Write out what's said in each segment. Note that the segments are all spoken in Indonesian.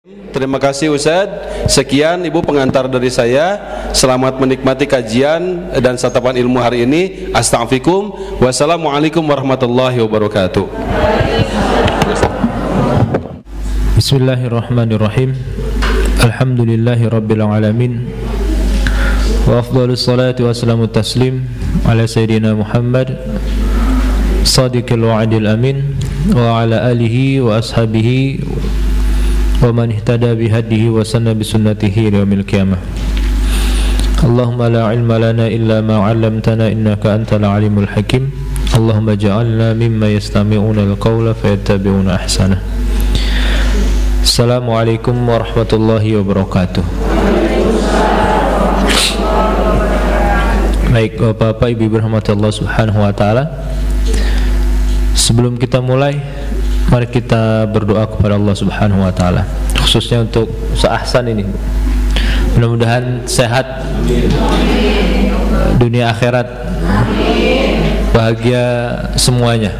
Terima kasih Ustadz. Sekian Ibu pengantar dari saya. Selamat menikmati kajian dan satapan ilmu hari ini. Astaghfirukum. Wassalamualaikum warahmatullahi wabarakatuh. Bismillahirrahmanirrahim. Alhamdulillahi rabbil alamin. Wa afdhalus salati wassalamu taslim ala sayyidina Muhammad Sadiqil wa'adil amin wa ala alihi wa ashabihi wa man ihtada bihadihi wa sanna bisunnatihi ila yaumil qiyamah. Allahumma la ilma lana illa ma 'allamtana innaka antal alimul hakim. Allahumma ja'alna mimma yastami'una al-qawla fayattabi'una ahsana. Assalamualaikum warahmatullahi wabarakatuh. Baik Bapak Ibu berahmati Allah Subhanahu wa taala. Sebelum kita mulai, mari kita berdoa kepada Allah Subhanahu wa taala, khususnya untuk seahsan ini. Mudah-mudahan sehat dunia akhirat, bahagia semuanya.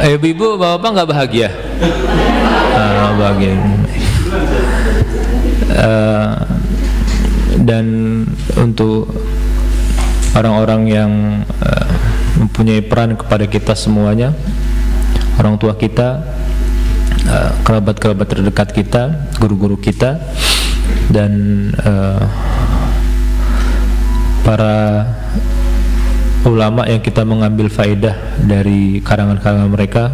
Ibu-ibu, bapak nggak bahagia? Bahagia. Dan untuk orang-orang yang mempunyai peran kepada kita semuanya, orang tua kita, kerabat-kerabat terdekat kita, guru-guru kita, dan para ulama yang kita mengambil faedah dari karangan-karangan mereka.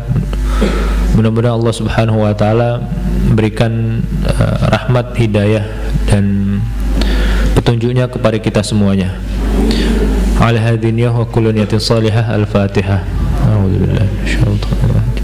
Mudah-mudahan Allah Subhanahu wa taala memberikan rahmat, hidayah dan petunjuknya kepada kita semuanya. Ala hadiniyah wa kullu niyatin salihah. Al-Fatihah. A'udzubillahi minasyaitonir rajim.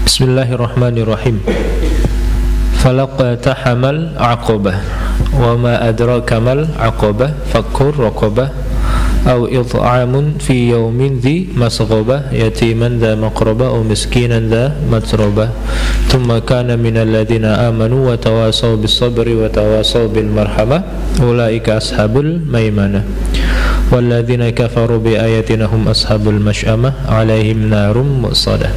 Bismillahirrahmanirrahim. Falaqtahamal aqabah wa ma adraka mal aqabah fakkur raqabah aw it'amun fi yawmin dhi masghabah yatiman dha maqrabah aw miskinan dha matrabah thumma kana minal ladina amanu wa tawasaw bis sabri wa tawasaw bil marhamah ulaika ashabul maimanah wal ladina kafaru bi ayatina hum ashabul mash'amah alaihim narum musadah.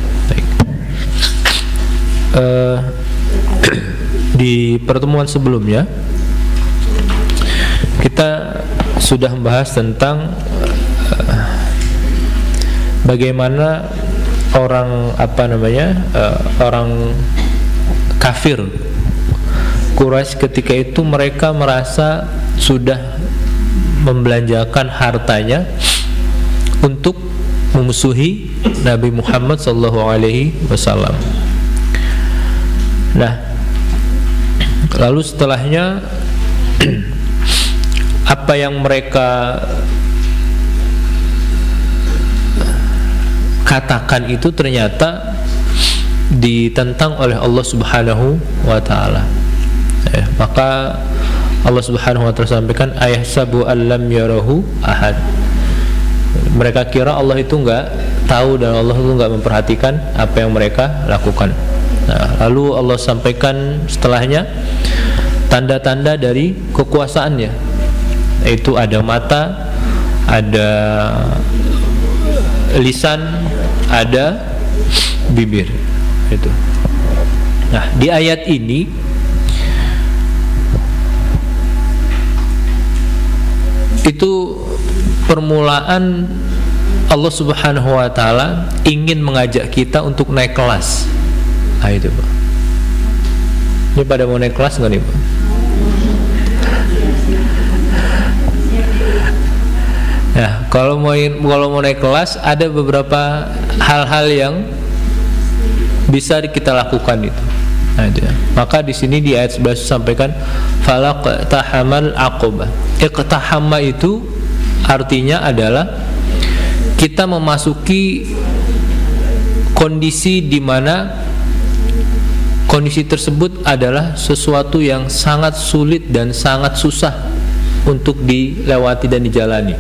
Di pertemuan sebelumnya kita sudah membahas tentang bagaimana orang orang kafir Quraisy ketika itu mereka merasa sudah membelanjakan hartanya untuk memusuhi Nabi Muhammad SAW. Nah, lalu setelahnya apa yang mereka katakan itu ternyata ditentang oleh Allah Subhanahu wa taala. Maka Allah Subhanahu wa taala sampaikan ayahsabu allam yarahu ahad. Mereka kira Allah itu enggak tahu dan Allah itu enggak memperhatikan apa yang mereka lakukan. Nah, lalu Allah sampaikan setelahnya tanda-tanda dari kekuasaannya, yaitu ada mata, ada lisan, ada bibir. Itu. Nah, di ayat ini itu permulaan Allah Subhanahu wa taala ingin mengajak kita untuk naik kelas. Nah itu Pak. Ini pada mau naik kelas nggak nih Pak? Nah, kalau mau naik kelas ada beberapa hal-hal yang bisa kita lakukan itu. Nah itu ya. Maka di sini di ayat 11 sampaikan falaqtahamal aqabah. Iqtahama itu artinya adalah kita memasuki kondisi di mana kondisi tersebut adalah sesuatu yang sangat sulit dan sangat susah untuk dilewati dan dijalani.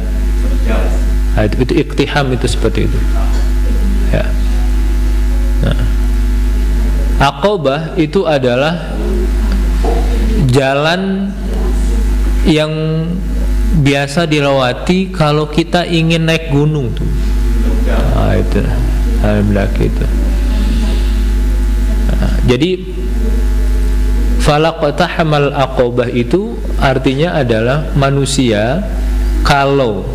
Nah, itu iktiham itu seperti itu. Ya. Nah, Aqabah itu adalah jalan yang biasa dilewati kalau kita ingin naik gunung tuh. Nah, itu mendaki itu. Nah, jadi falaqtahamal aqabah itu artinya adalah manusia kalau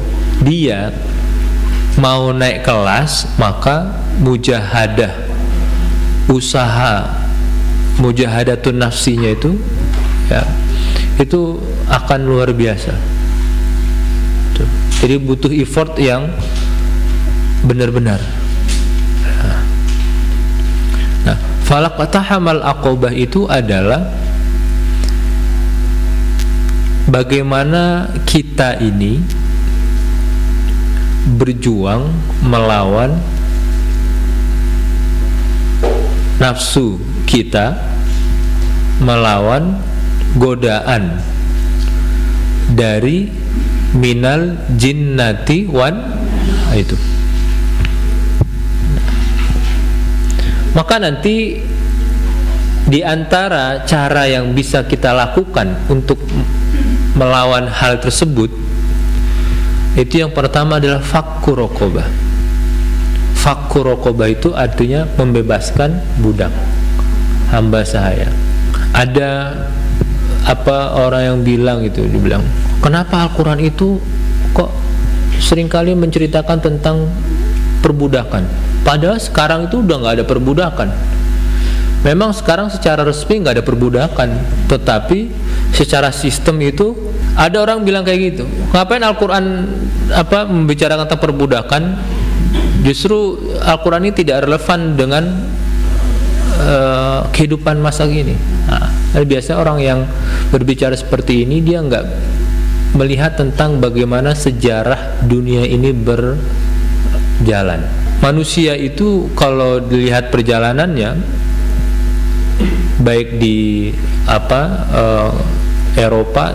dia mau naik kelas, maka mujahadah, usaha mujahadatun nafsinya itu ya, itu akan luar biasa. Jadi butuh effort yang benar-benar. Nah, falaqtahamal aqabah itu adalah bagaimana kita ini berjuang melawan nafsu kita, melawan godaan dari minal jinnati wan itu. Maka nanti di antara cara yang bisa kita lakukan untuk melawan hal tersebut, itu yang pertama adalah fakku raqabah. Fakku raqabah itu artinya membebaskan budak, hamba sahaya. Ada orang yang bilang itu, dibilang, kenapa Al-Quran itu kok seringkali menceritakan tentang perbudakan, padahal sekarang itu udah nggak ada perbudakan. Memang sekarang secara resmi nggak ada perbudakan, tetapi secara sistem itu ada orang bilang kayak gitu. Ngapain Al-Quran membicarakan tentang perbudakan? Justru Al-Quran ini tidak relevan dengan kehidupan masa kini. Nah, biasanya orang yang berbicara seperti ini dia nggak melihat tentang bagaimana sejarah dunia ini berjalan. Manusia itu kalau dilihat perjalanannya, baik di Eropa,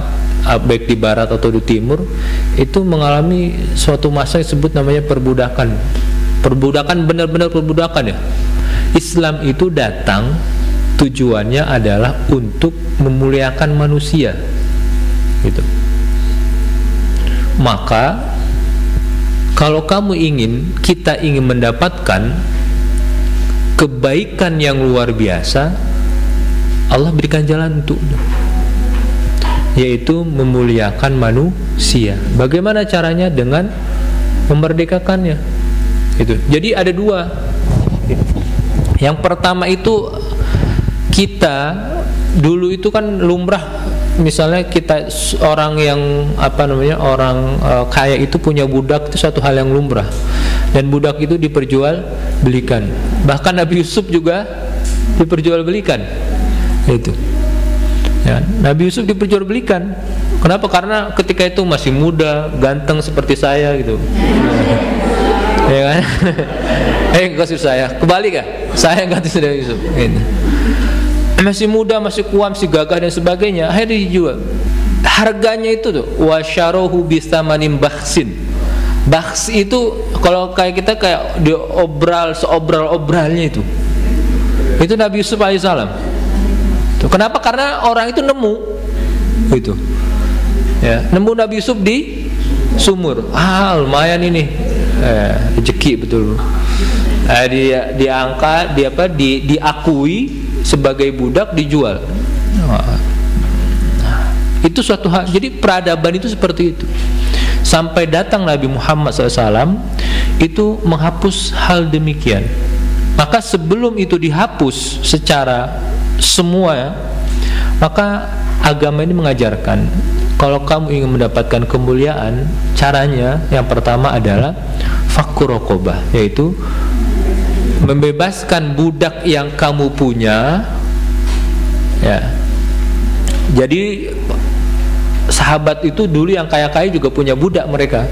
baik di barat atau di timur, itu mengalami suatu masa yang disebut namanya perbudakan. Perbudakan, benar-benar perbudakan ya. Islam itu datang tujuannya adalah untuk memuliakan manusia gitu. Maka kalau kita ingin mendapatkan kebaikan yang luar biasa, Allah berikan jalan untuk, yaitu memuliakan manusia. Bagaimana caranya? Dengan memerdekakannya. Itu. Jadi ada dua. Yang pertama itu, kita dulu itu kan lumrah, misalnya kita orang yang orang kaya itu punya budak, itu satu hal yang lumrah, dan budak itu diperjualbelikan. Bahkan Nabi Yusuf juga diperjualbelikan. Itu ya, Nabi Yusuf diperjualbelikan. Kenapa? Karena ketika itu masih muda, ganteng seperti saya gitu. Ya kan? Kasih saya kebalik ya, saya ganti Nabi Yusuf gitu. Masih muda, masih kuat, masih gagah dan sebagainya, akhirnya dijual. Harganya itu tuh wasyarohu bisamanin bakhsin. Bakhs itu kalau kayak kita kayak diobral, seobral-obralnya itu Nabi Yusuf alaihissalam. Kenapa? Karena orang itu nemu gitu ya, nemu Nabi Yusuf di sumur. Lumayan ini rezeki betul. Diangkat, diakui sebagai budak, dijual. Itu suatu hal. Jadi peradaban itu seperti itu. Sampai datang Nabi Muhammad SAW itu menghapus hal demikian. Maka sebelum itu dihapus secara semua, maka agama ini mengajarkan, kalau kamu ingin mendapatkan kemuliaan, caranya yang pertama adalah fakku raqabah, yaitu membebaskan budak yang kamu punya ya. Jadi sahabat itu dulu yang kaya-kaya juga punya budak mereka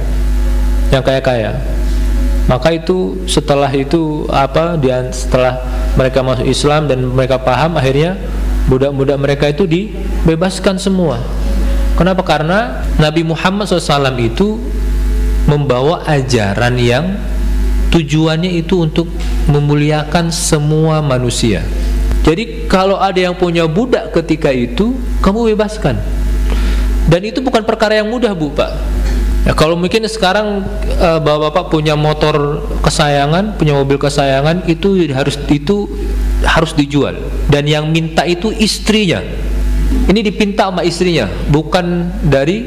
yang kaya-kaya. Maka itu setelah mereka masuk Islam dan mereka paham, akhirnya budak-budak mereka itu dibebaskan semua. Kenapa? Karena Nabi Muhammad SAW itu membawa ajaran yang tujuannya itu untuk memuliakan semua manusia. Jadi kalau ada yang punya budak ketika itu, kamu bebaskan. Dan itu bukan perkara yang mudah, Bu, Pak. Ya, kalau mungkin sekarang bapak-bapak punya motor kesayangan, punya mobil kesayangan, itu harus dijual. Dan yang minta itu istrinya. Ini dipinta sama istrinya, bukan dari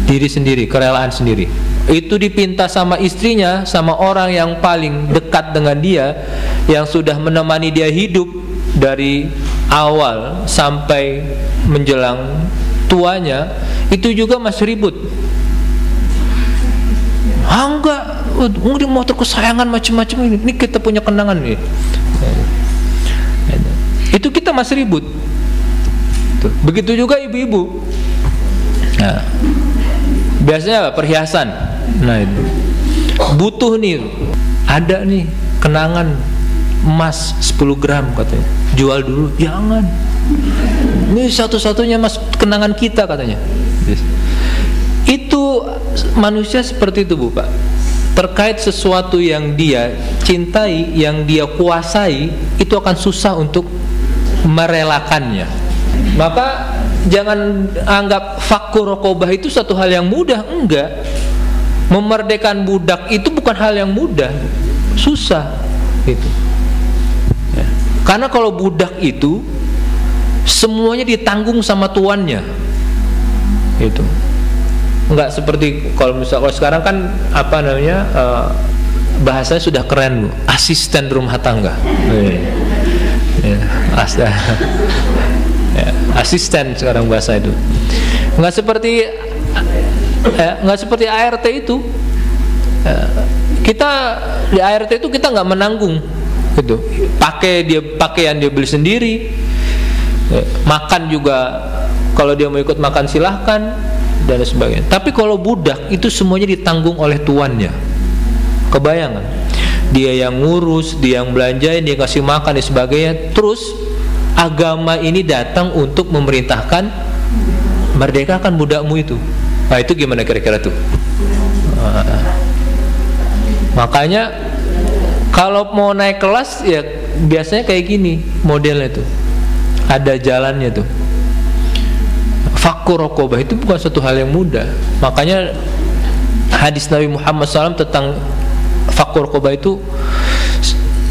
diri sendiri, kerelaan sendiri. Itu dipinta sama istrinya, sama orang yang paling dekat dengan dia, yang sudah menemani dia hidup dari awal sampai menjelang tuanya, itu juga masih ribut. Enggak, motor kesayangan macam-macam ini kita punya kenangan nih. Itu kita masih ribut. Begitu juga ibu-ibu. Nah, biasanya perhiasan. Nah, itu butuh nih, ada nih kenangan emas 10 gram katanya, jual dulu. Jangan, ini satu-satunya mas kenangan kita katanya. Itu manusia seperti itu, Bu, Pak. Terkait sesuatu yang dia cintai, yang dia kuasai, itu akan susah untuk merelakannya. Maka jangan anggap fakku rokobah itu satu hal yang mudah. Enggak. Memerdekakan budak itu bukan hal yang mudah, susah gitu. Ya. Karena kalau budak itu semuanya ditanggung sama tuannya, gitu. Enggak seperti kalau sekarang kan apa namanya, bahasanya sudah keren, Bu, asisten rumah tangga. Asisten sekarang bahasa itu. Enggak seperti ART itu. Kita di ART itu kita nggak menanggung, gitu. Pakaian dia beli sendiri, makan juga kalau dia mau ikut makan silahkan dan sebagainya. Tapi kalau budak itu semuanya ditanggung oleh tuannya. Kebayangan? Dia yang ngurus, dia yang belanjain, dia kasih makan dan sebagainya. Terus agama ini datang untuk memerintahkan merdekakan budakmu itu. Nah, itu gimana kira-kira tuh? Makanya kalau mau naik kelas ya biasanya kayak gini modelnya tuh. Ada jalannya tuh. Fakku rokobah itu bukan satu hal yang mudah. Makanya hadis Nabi Muhammad SAW tentang fakku rokobah itu,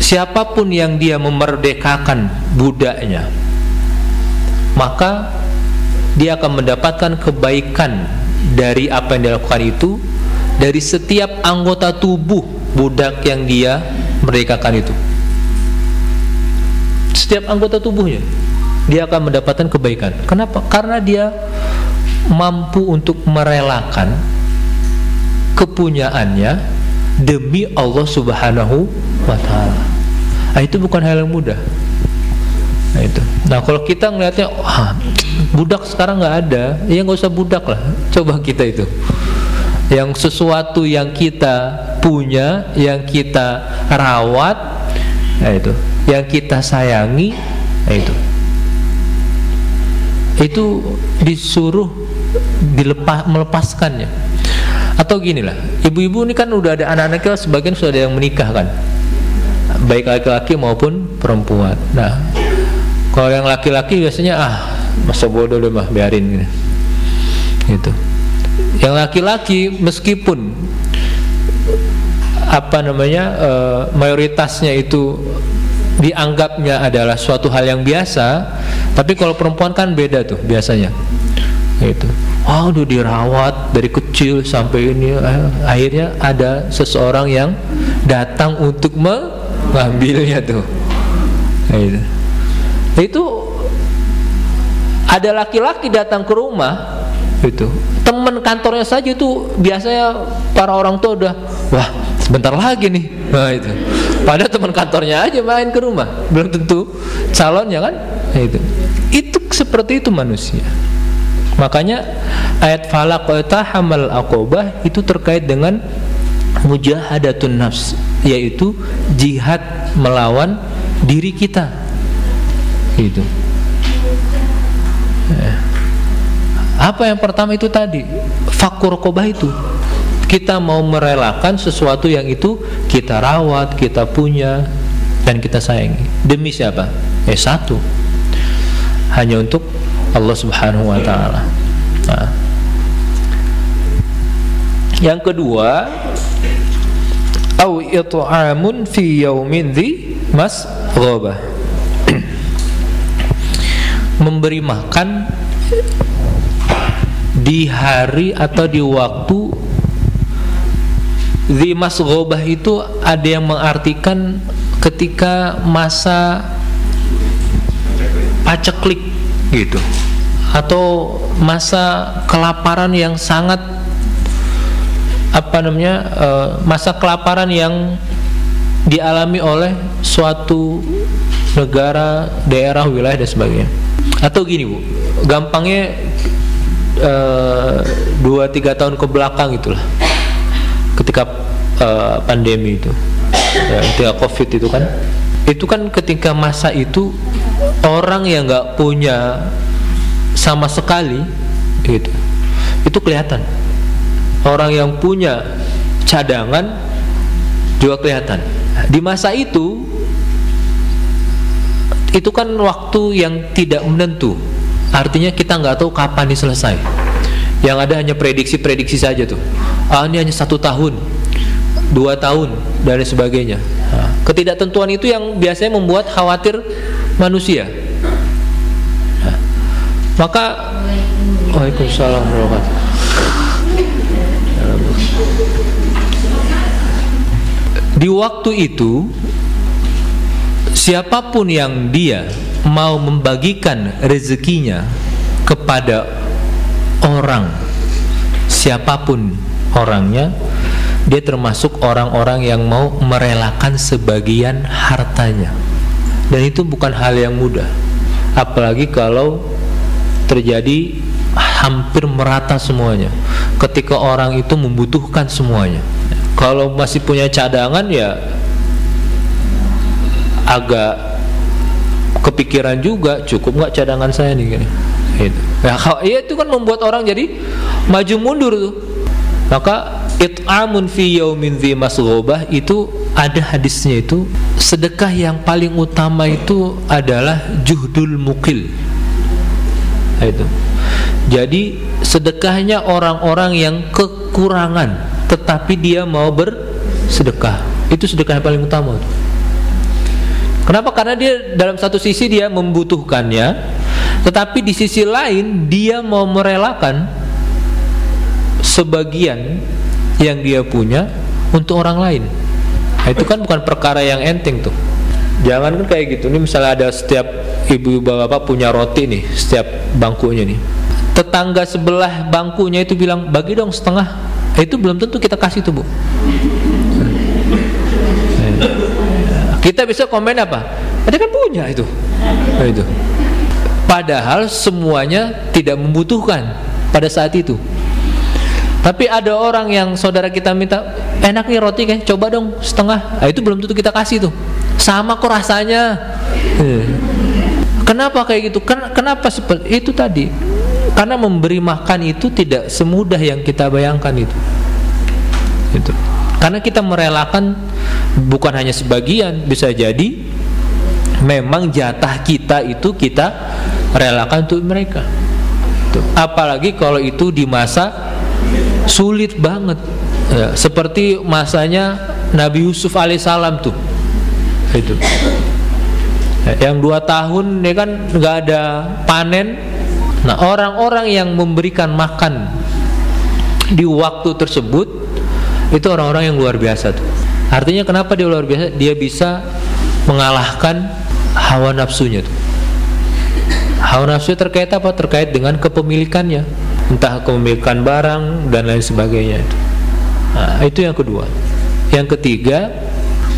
siapapun yang dia memerdekakan budaknya, maka dia akan mendapatkan kebaikan dari apa yang dilakukan itu, dari setiap anggota tubuh budak yang dia merdekakan itu. Setiap anggota tubuhnya dia akan mendapatkan kebaikan. Kenapa? Karena dia mampu untuk merelakan kepunyaannya demi Allah Subhanahu wa ta'ala. Nah, itu bukan hal yang mudah. Nah, itu. Nah, kalau kita ngelihatnya budak sekarang nggak ada, ya nggak usah budak lah. Coba kita itu, yang sesuatu yang kita punya, yang kita rawat, nah itu, yang kita sayangi, nah itu disuruh melepaskannya. Atau ginilah, ibu-ibu ini kan udah ada anak-anaknya, sebagian sudah ada yang menikah kan, baik laki-laki maupun perempuan. Nah, kalau yang laki-laki biasanya masa bodoh deh mah, biarin gitu. Yang laki-laki meskipun apa namanya mayoritasnya itu dianggapnya adalah suatu hal yang biasa, tapi kalau perempuan kan beda tuh biasanya. Gitu. Udah dirawat dari kecil sampai ini, akhirnya ada seseorang yang datang untuk mengambilnya tuh. Gitu. Itu ada laki-laki datang ke rumah, gitu. Teman kantornya saja itu biasanya para orang tua udah, wah sebentar lagi nih. Nah, itu. Padahal teman kantornya aja main ke rumah, belum tentu calonnya kan. Nah, itu seperti itu manusia. Makanya ayat falaq tahamal aqobah itu terkait dengan mujahadatun nafs, yaitu jihad melawan diri kita. Gitu. Apa yang pertama itu tadi, fakku rokobah itu Kita mau merelakan sesuatu yang itu kita rawat, kita punya, dan kita sayangi. Demi siapa? Satu, hanya untuk Allah Subhanahu wa ta'ala. Nah, yang kedua, au it'amun fi yaumin dzi masghobah, memberi makan di hari atau di waktu dzi masghobah. Itu ada yang mengartikan ketika masa paceklik gitu, atau masa kelaparan yang sangat masa kelaparan yang dialami oleh suatu negara, daerah, wilayah dan sebagainya. Atau gini Bu, gampangnya 2-3 tahun ke belakang itulah, ketika pandemi itu, ketika COVID itu kan ketika masa itu orang yang nggak punya sama sekali gitu, itu kelihatan. Orang yang punya cadangan juga kelihatan. Di masa itu kan waktu yang tidak menentu. Artinya kita nggak tahu kapan ini selesai. Yang ada hanya prediksi-prediksi saja tuh. Ini hanya 1 tahun, 2 tahun, dan sebagainya. Ketidaktentuan itu yang biasanya membuat khawatir manusia. Maka Waalaikumsalam warahmatullahi wabarakatuh. Di waktu itu, siapapun yang dia mau membagikan rezekinya kepada orang, siapapun orangnya, dia termasuk orang-orang yang mau merelakan sebagian hartanya. Dan itu bukan hal yang mudah, apalagi kalau terjadi hampir merata semuanya, ketika orang itu membutuhkan semuanya. Kalau masih punya cadangan ya agak kepikiran juga, cukup nggak cadangan saya nih gini. Gitu. Ya itu kan membuat orang jadi maju mundur tuh. Maka it'amun fi yaumin dzi masghobah itu ada hadisnya, itu sedekah yang paling utama itu adalah juhdul mukil. Itu. Jadi sedekahnya orang-orang yang kekurangan tetapi dia mau bersedekah, itu sedekah yang paling utama. Kenapa? Karena dia dalam satu sisi dia membutuhkannya, tetapi di sisi lain dia mau merelakan sebagian yang dia punya untuk orang lain. Nah, itu kan bukan perkara yang enteng tuh. Jangan kan kayak gitu. Ini misalnya ada setiap ibu bapak punya roti nih, setiap bangkunya nih. Tetangga sebelah bangkunya itu bilang, bagi dong setengah. Itu belum tentu kita kasih tuh Bu. Kita bisa komen apa? Dia kan punya itu. Itu. Padahal semuanya tidak membutuhkan pada saat itu. Tapi ada orang yang saudara kita minta, enak nih roti kan, coba dong setengah. Itu belum tentu kita kasih tuh. Sama kok rasanya. Kenapa kayak gitu? Kenapa seperti itu tadi? Karena memberi makan itu tidak semudah yang kita bayangkan itu. Karena kita merelakan bukan hanya sebagian, bisa jadi memang jatah kita itu kita relakan untuk mereka. Apalagi kalau itu di masa sulit banget, ya, seperti masanya Nabi Yusuf alaihissalam tuh. Itu. Yang 2 tahun ya kan nggak ada panen. Nah, orang-orang yang memberikan makan di waktu tersebut itu orang-orang yang luar biasa tuh. Artinya kenapa dia luar biasa? Dia bisa mengalahkan hawa nafsunya tuh. Hawa nafsu terkait apa? Terkait dengan kepemilikannya, entah kepemilikan barang dan lain sebagainya itu. Nah, itu yang kedua. Yang ketiga,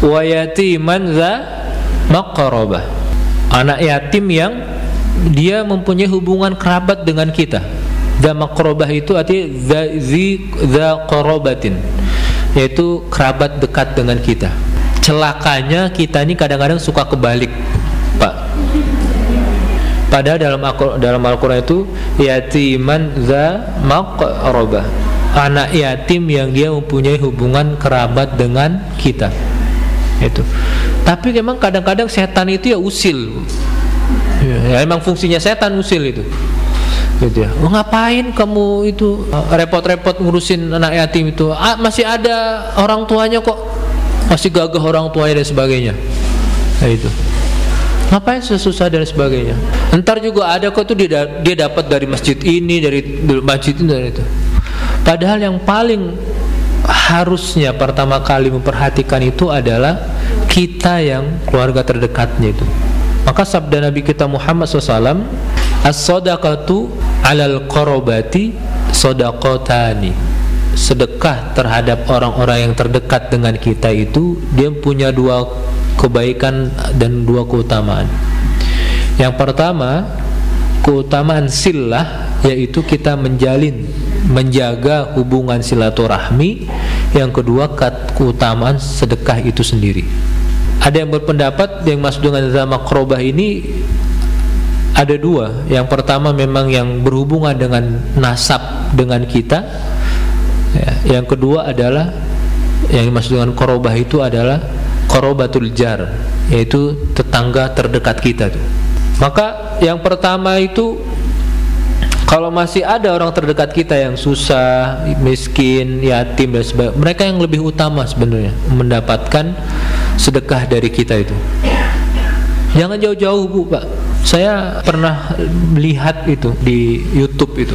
wa yatiman dza maqrabah, anak yatim yang dia mempunyai hubungan kerabat dengan kita. Dza maqrabah itu artinya dza qarabatin, yaitu kerabat dekat dengan kita. Celakanya kita ini kadang-kadang suka kebalik, Pak. Padahal dalam Al-Quran itu yatiman dza maqrabah, anak yatim yang dia mempunyai hubungan kerabat dengan kita. Itu. Tapi memang kadang-kadang setan itu ya usil. Ya, emang fungsinya setan usil itu. Gitu ya. Ngapain kamu itu repot-repot ngurusin anak yatim itu? Masih ada orang tuanya kok. Masih gagah orang tuanya dan sebagainya. Nah, itu. Ngapain susah dan sebagainya? Entar juga ada kok tuh dia dapat dari masjid ini, dari masjid ini, dari itu. Padahal yang paling harusnya pertama kali memperhatikan itu adalah kita yang keluarga terdekatnya itu. Maka sabda Nabi kita Muhammad SAW, as-sadaqatu alal qarabati sadaqatani. Sedekah terhadap orang-orang yang terdekat dengan kita itu dia punya dua kebaikan dan dua keutamaan. Yang pertama, keutamaan silah, yaitu kita menjaga hubungan silaturahmi. Yang kedua, keutamaan sedekah itu sendiri. Ada yang berpendapat yang masuk dengan nama qurabah ini ada dua. Yang pertama memang yang berhubungan dengan nasab dengan kita. Ya, yang kedua adalah yang dimaksud dengan qurabah itu adalah qarabatul jar, yaitu tetangga terdekat kita tuh. Maka yang pertama itu kalau masih ada orang terdekat kita yang susah, miskin, yatim dan sebagainya, mereka yang lebih utama sebenarnya mendapatkan sedekah dari kita itu. Jangan jauh-jauh Bu, Pak. Saya pernah lihat itu di YouTube itu,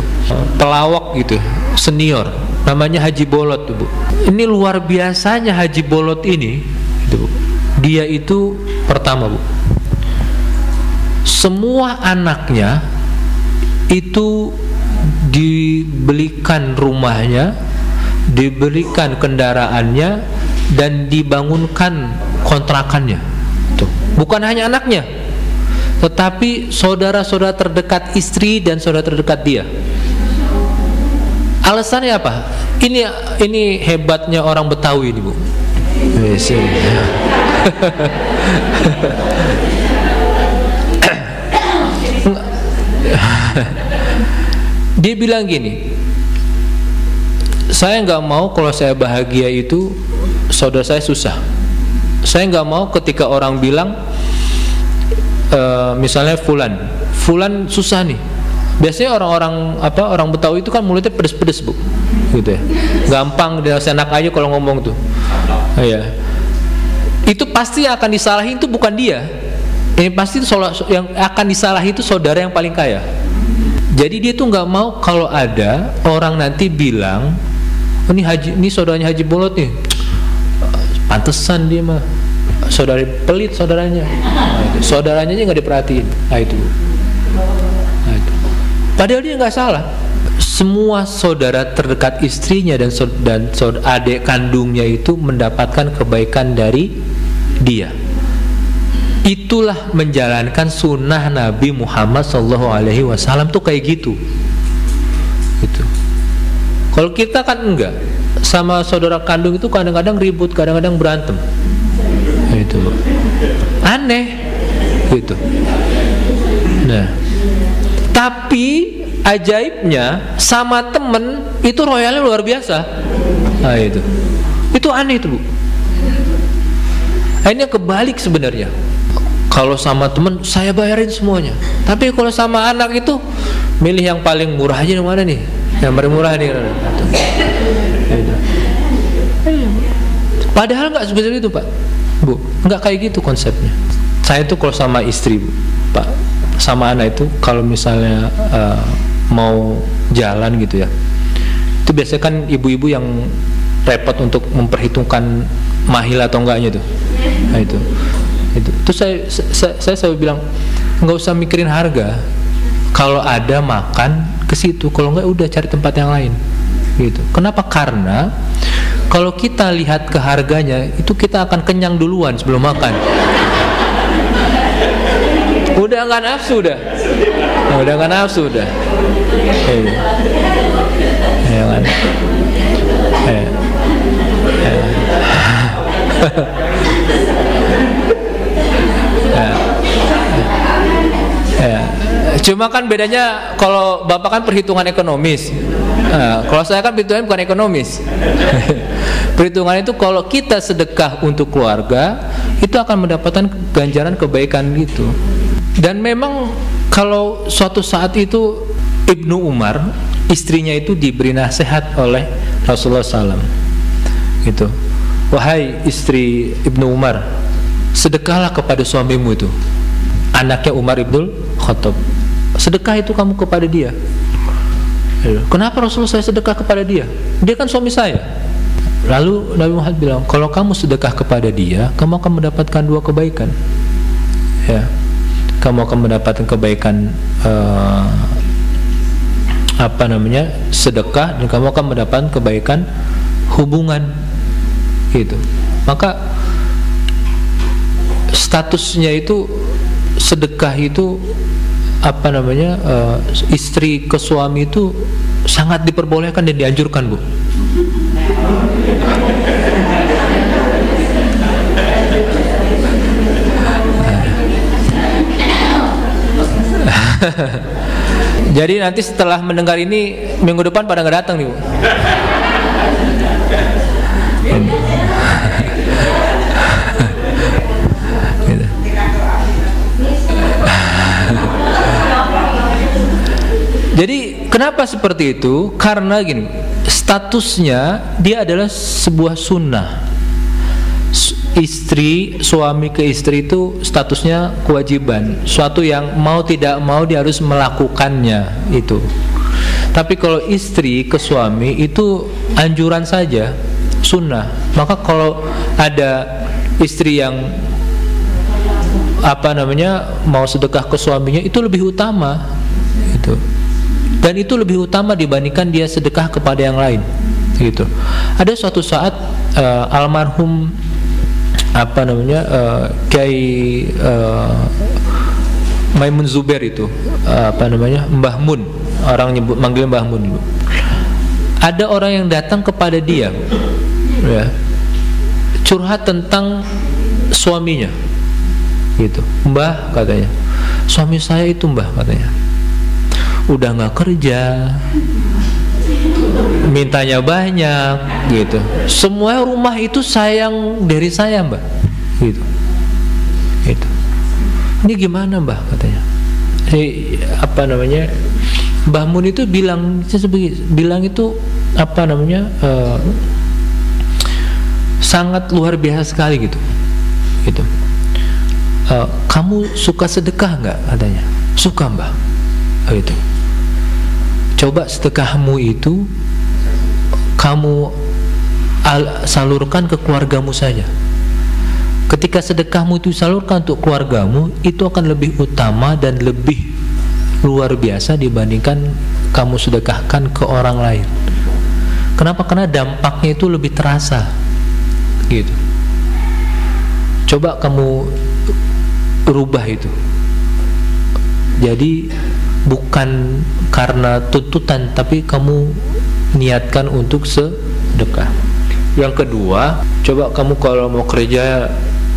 pelawak gitu, senior, namanya Haji Bolot tuh Bu. Ini luar biasanya Haji Bolot ini, itu Bu. Dia itu pertama Bu, semua anaknya itu dibelikan rumahnya, dibelikan kendaraannya, dan dibangunkan kontrakannya. Tuh. Bukan hanya anaknya, tetapi saudara-saudara terdekat istri dan saudara terdekat dia. Alasannya apa? Ini hebatnya orang Betawi ini Bu. Dia bilang gini, saya nggak mau kalau saya bahagia itu saudara saya susah. Saya nggak mau ketika orang bilang misalnya Fulan susah nih. Biasanya orang Betawi itu kan mulutnya pedes-pedes Bu, gitu ya. Gampang dia enak aja kalau ngomong tuh. Iya. Itu pasti akan disalahin itu bukan dia. Ini pasti yang akan disalahi itu saudara yang paling kaya. Jadi dia tuh nggak mau kalau ada orang nanti bilang, oh, ini saudaranya Haji Bolot nih, pantesan dia mah saudara pelit saudaranya. Nah, saudaranya aja nggak diperhatiin. Nah, itu. Padahal dia nggak salah. Semua saudara terdekat istrinya dan adik kandungnya itu mendapatkan kebaikan dari dia. Itulah menjalankan sunnah Nabi Muhammad SAW tuh kayak gitu. Gitu. Kalau kita kan enggak, sama saudara kandung itu kadang-kadang ribut, kadang-kadang berantem. Itu aneh, gitu. Nah, tapi ajaibnya sama temen itu royalnya luar biasa. Nah, itu aneh itu Bu. Ini kebalik sebenarnya. Kalau sama temen saya bayarin semuanya, tapi kalau sama anak itu milih yang paling murah aja, yang mana nih? Yang paling murah nih. Padahal nggak seperti itu Pak, Bu, nggak kayak gitu konsepnya. Saya tuh kalau sama istri Bu, Pak, sama anak itu kalau misalnya mau jalan gitu ya, itu biasanya kan ibu-ibu yang repot untuk memperhitungkan mahil atau enggaknya tuh. Nah, itu saya selalu bilang nggak usah mikirin harga. Kalau ada makan ke situ, kalau nggak udah cari tempat yang lain. Gitu. Kenapa? Karena kalau kita lihat ke harganya itu kita akan kenyang duluan sebelum makan. Udah nggak nafsu udah. Udah nggak nafsu udah. Ya kan. Cuma kan bedanya kalau bapak kan perhitungan ekonomis. Kalau saya kan perhitungan bukan ekonomis. Perhitungan itu kalau kita sedekah untuk keluarga itu akan mendapatkan ganjaran kebaikan gitu. Dan memang kalau suatu saat itu Ibnu Umar, istrinya itu diberi nasihat oleh Rasulullah SAW. Gitu. Wahai istri Ibnu Umar, sedekahlah kepada suamimu itu. Anaknya Umar Ibnul Khattab. Sedekah itu kamu kepada dia. Kenapa Rasulullah saya sedekah kepada dia? Dia kan suami saya. Lalu Nabi Muhammad bilang, kalau kamu sedekah kepada dia, kamu akan mendapatkan dua kebaikan. Ya, kamu akan mendapatkan kebaikan sedekah, dan kamu akan mendapatkan kebaikan hubungan. Gitu. Maka statusnya itu sedekah itu istri ke suami itu sangat diperbolehkan dan dianjurkan, Bu. Jadi nanti setelah mendengar ini minggu depan pada nggak datang nih, Bu. Jadi kenapa seperti itu? Karena gini, statusnya dia adalah sebuah sunnah. Suami ke istri itu statusnya kewajiban, suatu yang mau tidak mau dia harus melakukannya itu. Tapi kalau istri ke suami itu anjuran saja, sunnah. Maka kalau ada istri yang mau sedekah ke suaminya, itu lebih utama gitu. Dan itu lebih utama dibandingkan dia sedekah kepada yang lain gitu. Ada suatu saat almarhum Kiai Maimun Zubair itu Mbah Mun, orang manggil Mbah Mun. Ada orang yang datang kepada dia, ya, curhat tentang suaminya gitu. Mbah, katanya, suami saya itu, Mbah, katanya, udah nggak kerja, mintanya banyak gitu, semua rumah itu sayang dari saya, Mbak, gitu. Ini gimana, Mbah, katanya. Mbah Mun itu bilang itu sangat luar biasa sekali gitu. Kamu suka sedekah nggak, katanya. Suka, Mbah, gitu. Coba sedekahmu itu kamu salurkan ke keluargamu saja. Ketika sedekahmu itu salurkan untuk keluargamu, itu akan lebih utama dan lebih luar biasa dibandingkan kamu sedekahkan ke orang lain. Kenapa? Karena dampaknya itu lebih terasa gitu. Coba kamu rubah itu. Jadi bukan karena tuntutan, tapi kamu niatkan untuk sedekah. Yang kedua, coba kamu kalau mau kerja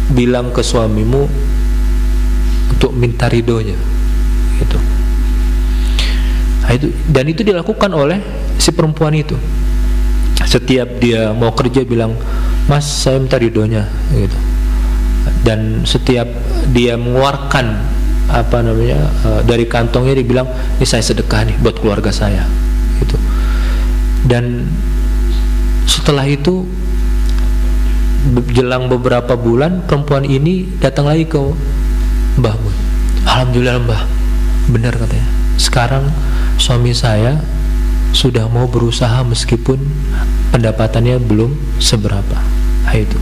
bilang ke suamimu untuk minta ridhonya gitu. Nah, dan itu dilakukan oleh si perempuan itu. Setiap dia mau kerja bilang, Mas, saya minta ridhonya gitu. Dan setiap dia mengeluarkan dari kantongnya, dia bilang, ini saya sedekah nih buat keluarga saya gitu. Dan setelah itu jelang beberapa bulan, perempuan ini datang lagi ke Mbah Mun. Alhamdulillah, Mbah, benar, katanya, sekarang suami saya sudah mau berusaha meskipun pendapatannya belum seberapa. Nah, itu.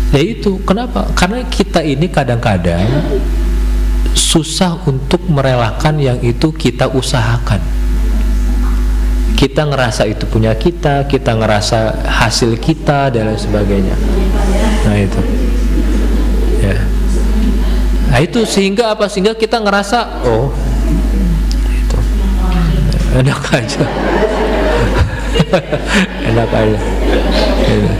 Ya itu, kenapa? Karena kita ini kadang-kadang susah untuk merelakan yang itu kita usahakan. Kita ngerasa itu punya kita ngerasa hasil kita dan lain sebagainya. Nah itu, ya. Nah itu sehingga kita ngerasa, oh, itu enak aja, enak aja. Gitu.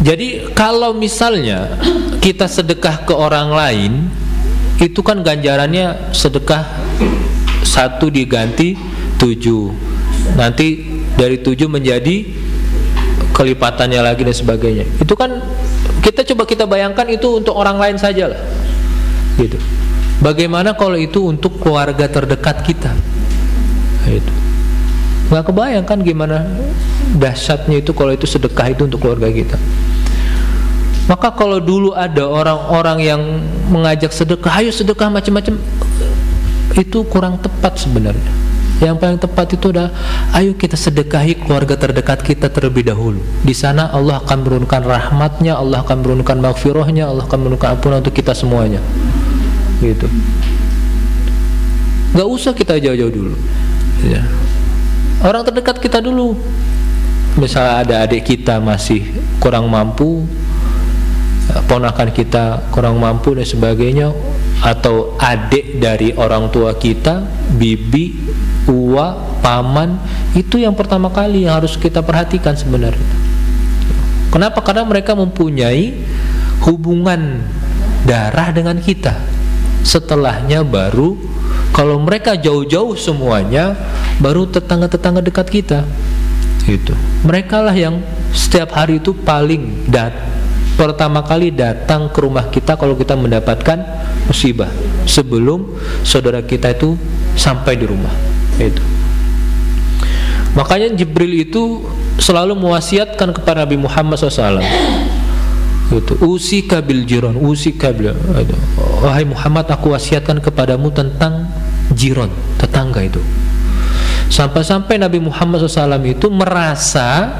Jadi kalau misalnya kita sedekah ke orang lain, itu kan ganjarannya sedekah 1 diganti 7, nanti dari 7 menjadi kelipatannya lagi dan sebagainya. Itu kan kita bayangkan itu untuk orang lain saja lah, gitu. Bagaimana kalau itu untuk keluarga terdekat kita? Itu nggak kebayangkan gimana dahsyatnya itu kalau itu sedekah itu untuk keluarga kita. Maka kalau dulu ada orang-orang yang mengajak sedekah, ayo sedekah macam-macam, itu kurang tepat sebenarnya. Yang paling tepat itu adalah ayo kita sedekahi keluarga terdekat kita terlebih dahulu. Di sana Allah akan menurunkan rahmatnya, Allah akan menurunkan maghfirahnya, Allah akan menurunkan ampunan untuk kita semuanya. Gitu. Gak usah kita jauh-jauh dulu. Ya. Orang terdekat kita dulu. Misalnya ada adik kita masih kurang mampu, ponakan kita kurang mampu dan sebagainya, atau adik dari orang tua kita, bibi, uwa, paman, itu yang pertama kali yang harus kita perhatikan sebenarnya. Kenapa? Karena mereka mempunyai hubungan darah dengan kita. Setelahnya baru, kalau mereka jauh-jauh semuanya, baru tetangga-tetangga dekat kita. Gitu. Mereka lah yang setiap hari itu paling pertama kali datang ke rumah kita kalau kita mendapatkan musibah, sebelum saudara kita itu sampai di rumah. Itu. Makanya Jibril itu selalu mewasiatkan kepada Nabi Muhammad SAW. Itu usika bil jiran, usika bil, wahai Muhammad, aku wasiatkan kepadamu tentang jiran, tetangga itu. Sampai-sampai Nabi Muhammad SAW itu merasa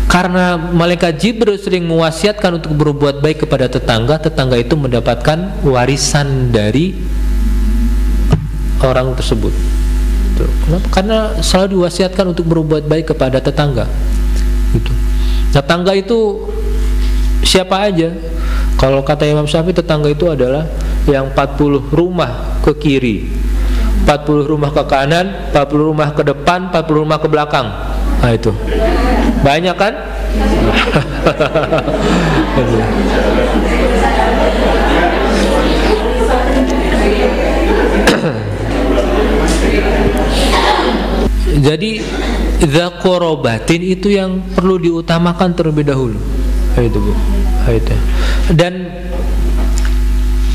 karena malaikat Jibril sering mewasiatkan untuk berbuat baik kepada tetangga, tetangga itu mendapatkan warisan dari orang tersebut. Kenapa? Karena selalu diwasiatkan untuk berbuat baik kepada tetangga. Gitu. Tetangga itu siapa aja? Kalau kata Imam Syafi'i, tetangga itu adalah yang 40 rumah ke kiri, 40 rumah ke kanan, 40 rumah ke depan, 40 rumah ke belakang. Nah itu banyak kan? Jadi dzaqorobatin itu yang perlu diutamakan terlebih dahulu. Itu Bu. Itu. Dan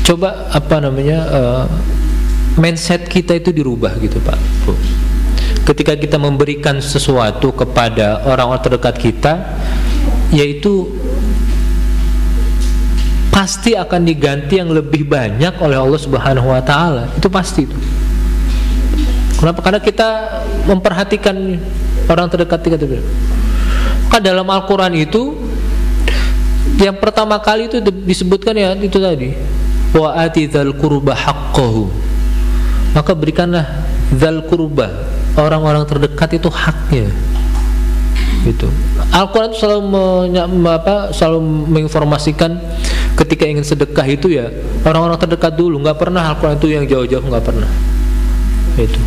coba mindset kita itu dirubah gitu Pak Bu. Ketika kita memberikan sesuatu kepada orang-orang terdekat kita, yaitu pasti akan diganti yang lebih banyak oleh Allah Subhanahu wa taala. Itu pasti itu. Kenapa? Karena kita memperhatikan orang terdekat kita. Kan dalam Al-Qur'an itu yang pertama kali itu disebutkan ya itu tadi, wa atidzal qurba haqqahu. Maka berikanlah dzal qurba, orang-orang terdekat itu haknya. Gitu. Al-Qur'an itu selalu menginformasikan ketika ingin sedekah itu ya orang-orang terdekat dulu. Nggak pernah Al-Qur'an itu yang jauh-jauh, nggak pernah. Itu.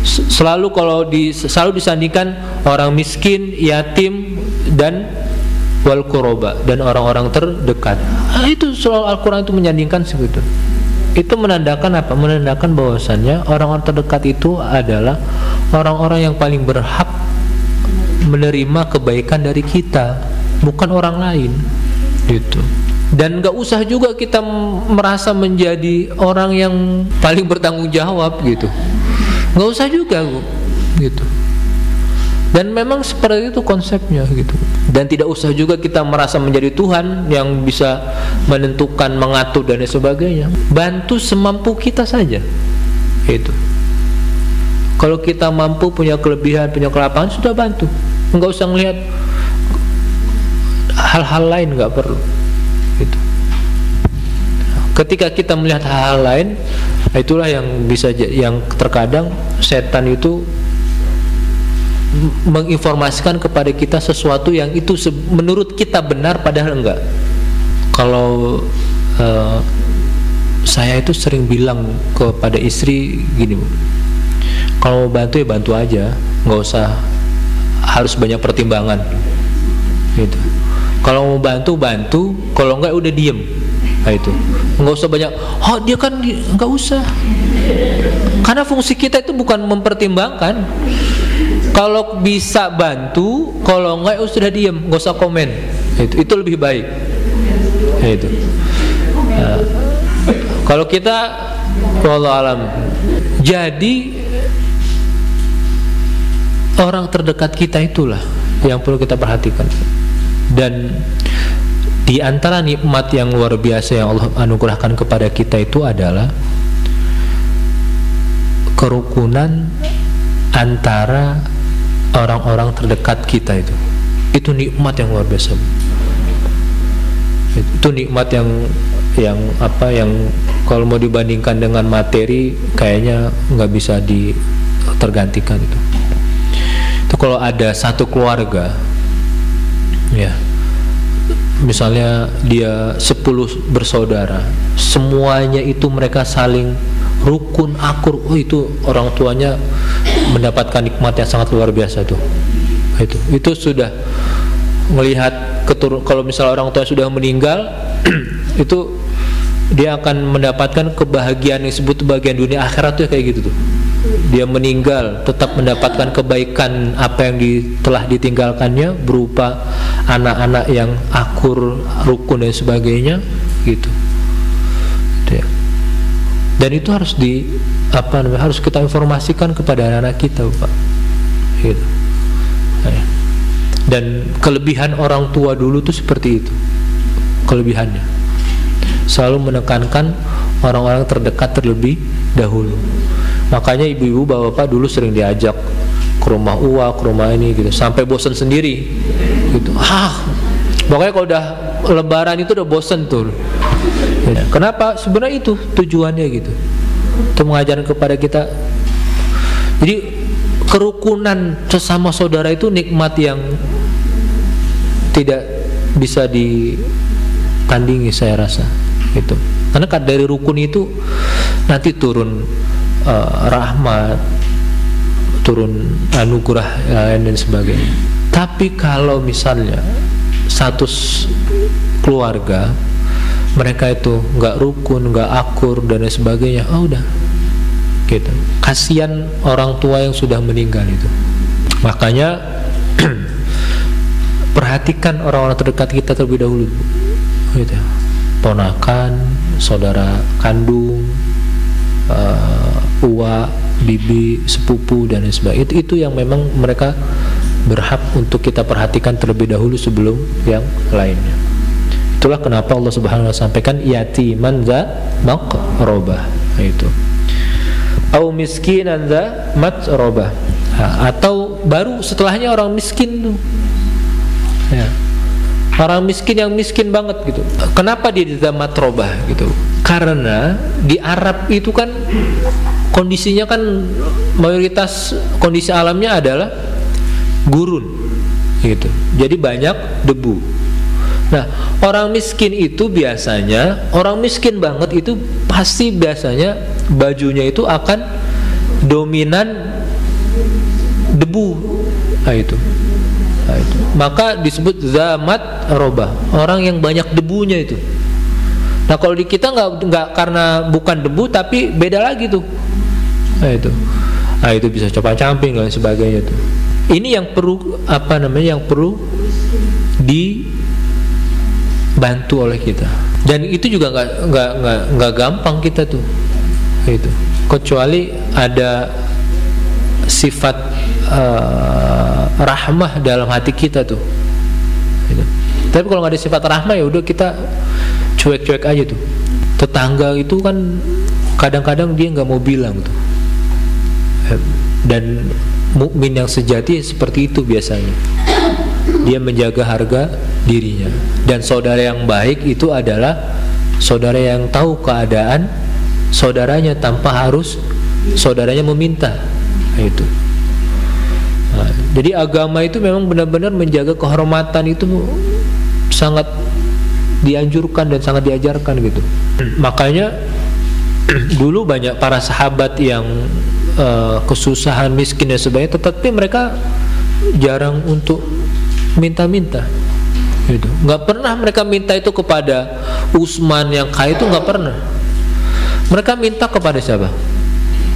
Selalu selalu disandingkan orang miskin, yatim, dan wal qurba, dan orang-orang terdekat. Itu selalu Al-Qur'an itu menyandingkan segitu. Itu menandakan apa? Menandakan bahwasannya orang-orang terdekat itu adalah orang-orang yang paling berhak menerima kebaikan dari kita, bukan orang lain. Gitu. Dan gak usah juga kita merasa menjadi orang yang paling bertanggung jawab gitu. Gak usah juga gitu. Dan memang seperti itu konsepnya gitu. Dan tidak usah juga kita merasa menjadi Tuhan yang bisa menentukan, mengatur dan sebagainya. Bantu semampu kita saja. Itu. Kalau kita mampu, punya kelebihan, punya kelapangan, sudah bantu. Enggak usah melihat hal-hal lain, enggak perlu. Gitu. Ketika kita melihat hal-hal lain, itulah yang yang terkadang setan itu menginformasikan kepada kita sesuatu yang itu menurut kita benar padahal enggak. Kalau saya itu sering bilang kepada istri gini, kalau mau bantu ya bantu aja, nggak usah harus banyak pertimbangan gitu. Kalau mau bantu, kalau enggak udah diem. Nah itu, nggak usah banyak. Oh dia kan nggak usah. Karena fungsi kita itu bukan mempertimbangkan. Kalau bisa bantu, kalau enggak sudah diem, nggak usah komen. Itu lebih baik. Nah, itu. Nah, kalau kita, wallahu alam. Jadi orang terdekat kita itulah yang perlu kita perhatikan. Dan di antara nikmat yang luar biasa yang Allah anugerahkan kepada kita itu adalah kerukunan antara orang-orang terdekat kita itu. Itu nikmat yang luar biasa. Itu nikmat yang kalau mau dibandingkan dengan materi kayaknya nggak bisa tergantikan itu. Itu kalau ada satu keluarga, ya, misalnya dia 10 bersaudara, semuanya itu mereka saling rukun, akur, itu orang tuanya mendapatkan nikmat yang sangat luar biasa tuh. Itu sudah melihat kalau misalnya orang tua sudah meninggal itu dia akan mendapatkan kebahagiaan yang disebut kebahagiaan dunia akhirat tuh kayak gitu tuh. Dia meninggal tetap mendapatkan kebaikan apa yang telah ditinggalkannya berupa anak-anak yang akur, rukun dan sebagainya gitu. Dan itu harus harus kita informasikan kepada anak-anak kita, Pak. Gitu. Dan kelebihan orang tua dulu tuh seperti itu. Kelebihannya selalu menekankan orang-orang terdekat terlebih dahulu. Makanya ibu-ibu, bapak-bapak dulu sering diajak ke rumah uwa, ke rumah ini gitu, sampai bosan sendiri gitu. Pokoknya kalau udah lebaran itu udah bosan tuh. Kenapa? Sebenarnya itu tujuannya gitu, untuk mengajarkan kepada kita. Jadi kerukunan sesama saudara itu nikmat yang tidak bisa ditandingi, saya rasa gitu. Karena dari rukun itu nanti turun rahmat, turun anugerah dan sebagainya. Tapi kalau misalnya satu keluarga mereka itu nggak rukun, nggak akur dan sebagainya, udah gitu. Kasihan orang tua yang sudah meninggal itu. Makanya perhatikan orang-orang terdekat kita terlebih dahulu gitu. Ponakan, saudara kandung, uwa, bibi, sepupu dan sebagainya. Itu yang memang mereka berhak untuk kita perhatikan terlebih dahulu sebelum yang lainnya. Itulah kenapa Allah Subhanahu wa taala sampaikan yatiman dza maqrabah, itu. Au miskinan dza matrabah. Atau baru setelahnya orang miskin tuh. Ya. Orang miskin yang miskin banget gitu. Kenapa dia dza matrabah gitu? Karena di Arab itu kan kondisinya kan mayoritas kondisi alamnya adalah gurun gitu. Jadi banyak debu. Nah, orang miskin itu biasanya, orang miskin banget itu pasti biasanya bajunya itu akan dominan debu. Nah itu. Maka disebut zamat robah, orang yang banyak debunya itu. Nah kalau di kita nggak karena bukan debu tapi beda lagi tuh. Nah itu bisa coba-camping dan sebagainya tuh. Ini yang perlu yang perlu dibantu oleh kita. Dan itu juga nggak gampang kita tuh. Itu. Kecuali ada sifat rahmah dalam hati kita tuh. Gitu. Tapi kalau nggak ada sifat rahmah ya udah kita cuek-cuek aja tuh. Tetangga itu kan kadang-kadang dia nggak mau bilang tuh. Dan mukmin yang sejati seperti itu biasanya. Dia menjaga harga dirinya. Dan saudara yang baik itu adalah saudara yang tahu keadaan saudaranya tanpa harus saudaranya meminta. Itu. Nah, jadi agama itu memang benar-benar menjaga kehormatan itu sangat dianjurkan dan sangat diajarkan gitu. Makanya dulu banyak para sahabat yang kesusahan, miskin dan sebagainya, tetapi mereka jarang untuk minta-minta Gitu. Nggak pernah mereka minta itu kepada Utsman yang kaya, itu nggak pernah. Mereka minta kepada siapa?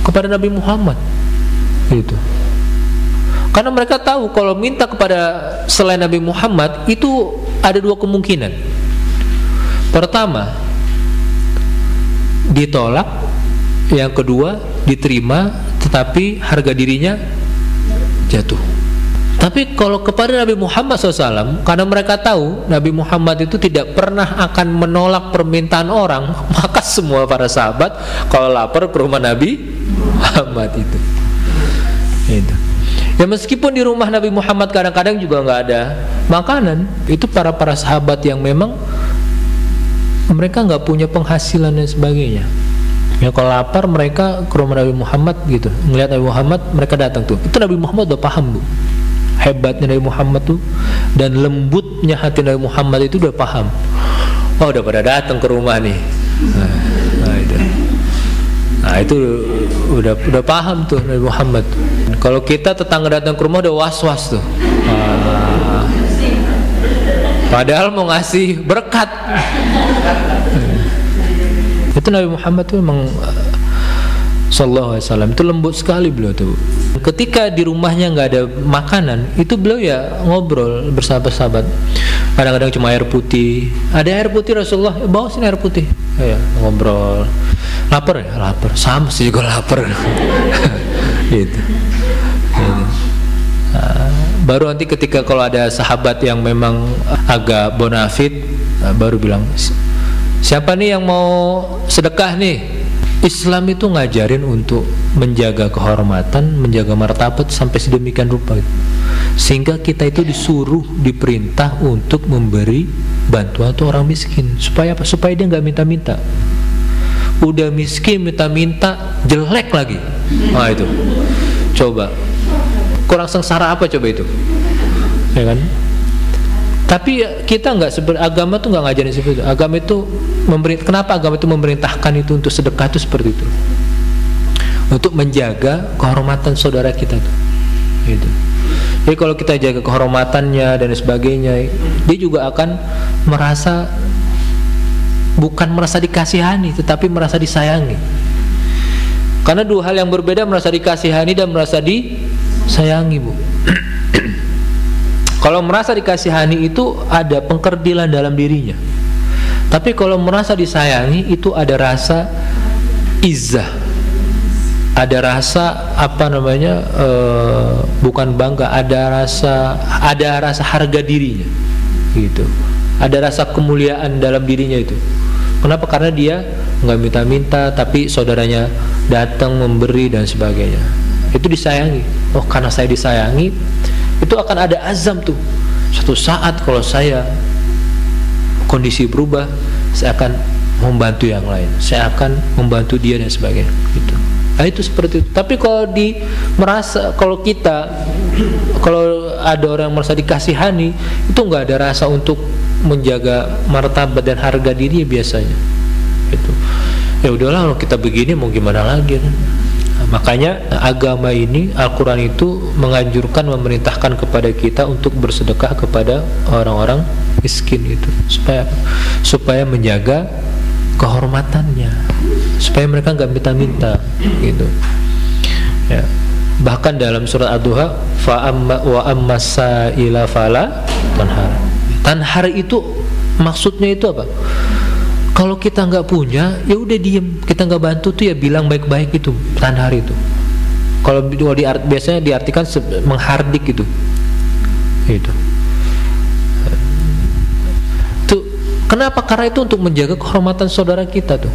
Kepada Nabi Muhammad. Gitu. Karena mereka tahu kalau minta kepada selain Nabi Muhammad itu ada dua kemungkinan. Pertama, ditolak. Yang kedua, diterima tetapi harga dirinya jatuh. Tapi kalau kepada Nabi Muhammad SAW, karena mereka tahu Nabi Muhammad itu tidak pernah akan menolak permintaan orang, maka semua para sahabat kalau lapar ke rumah Nabi Muhammad itu. Ya meskipun di rumah Nabi Muhammad kadang-kadang juga nggak ada makanan, itu para sahabat yang memang mereka nggak punya penghasilan dan sebagainya. Ya kalau lapar mereka ke rumah Nabi Muhammad gitu, ngelihat Nabi Muhammad mereka datang tuh. Itu Nabi Muhammad udah paham bu, hebatnya Nabi Muhammad tuh dan lembutnya hati Nabi Muhammad itu udah paham. Oh udah pada datang ke rumah nih. Nah itu udah paham tuh Nabi Muhammad. Kalau kita tetangga datang ke rumah udah was-was tuh. Padahal mau ngasih berkat. Itu Nabi Muhammad tuh memang Sallallahu Alaihi Wasallam itu lembut sekali beliau tuh. Ketika di rumahnya nggak ada makanan, itu beliau ya ngobrol bersama sahabat. Kadang-kadang cuma air putih. Ada air putih Rasulullah, bawa sini air putih. Ya ngobrol. Lapar ya, lapar. Sama sih juga lapar. Gitu. Baru nanti ketika kalau ada sahabat yang memang agak bonafit, baru bilang, siapa nih yang mau sedekah nih? Islam itu ngajarin untuk menjaga kehormatan, menjaga martabat sampai sedemikian rupa gitu. Sehingga kita itu disuruh, diperintah untuk memberi bantuan untuk orang miskin. Supaya apa? Supaya dia nggak minta-minta. Udah miskin minta-minta, jelek lagi. Nah itu, coba kurang sengsara apa coba itu, ya kan? Tapi kita nggak seperti agama tuh nggak ngajarin seperti itu. Agama itu kenapa agama itu memerintahkan itu untuk sedekah itu seperti itu, untuk menjaga kehormatan saudara kita tuh. Gitu. Jadi kalau kita jaga kehormatannya dan sebagainya, dia juga akan merasa bukan merasa dikasihani, tetapi merasa disayangi. Karena dua hal yang berbeda, merasa dikasihani dan merasa disayangi, bu. Kalau merasa dikasihani itu ada pengkerdilan dalam dirinya. Tapi kalau merasa disayangi itu ada rasa izzah, ada rasa apa namanya, bukan bangga, ada rasa harga dirinya, gitu. Ada rasa kemuliaan dalam dirinya itu. Kenapa? Karena dia nggak minta-minta, tapi saudaranya datang memberi dan sebagainya. Itu disayangi. Oh, karena saya disayangi, itu akan ada azam tuh. Suatu saat kalau saya kondisi berubah, saya akan membantu yang lain, saya akan membantu dia dan sebagainya. Gitu. Nah itu seperti itu. Tapi kalau kalau ada orang yang merasa dikasihani, itu nggak ada rasa untuk menjaga martabat dan harga diri biasanya. Gitu. Ya udahlah, kalau kita begini mau gimana lagi kan? Makanya agama ini, Al-Quran itu menganjurkan, memerintahkan kepada kita untuk bersedekah kepada orang-orang miskin itu. Supaya menjaga kehormatannya, supaya mereka nggak minta-minta gitu. Ya. Bahkan dalam surat Ad-Duha, wa ammasaila fala tanhar. Tanhar itu maksudnya itu apa? Kalau kita nggak punya, ya udah diem, kita nggak bantu tuh ya bilang baik-baik itu, tanhar itu. Kalau biasanya diartikan menghardik gitu. Itu. Tuh, kenapa? Karena itu untuk menjaga kehormatan saudara kita tuh.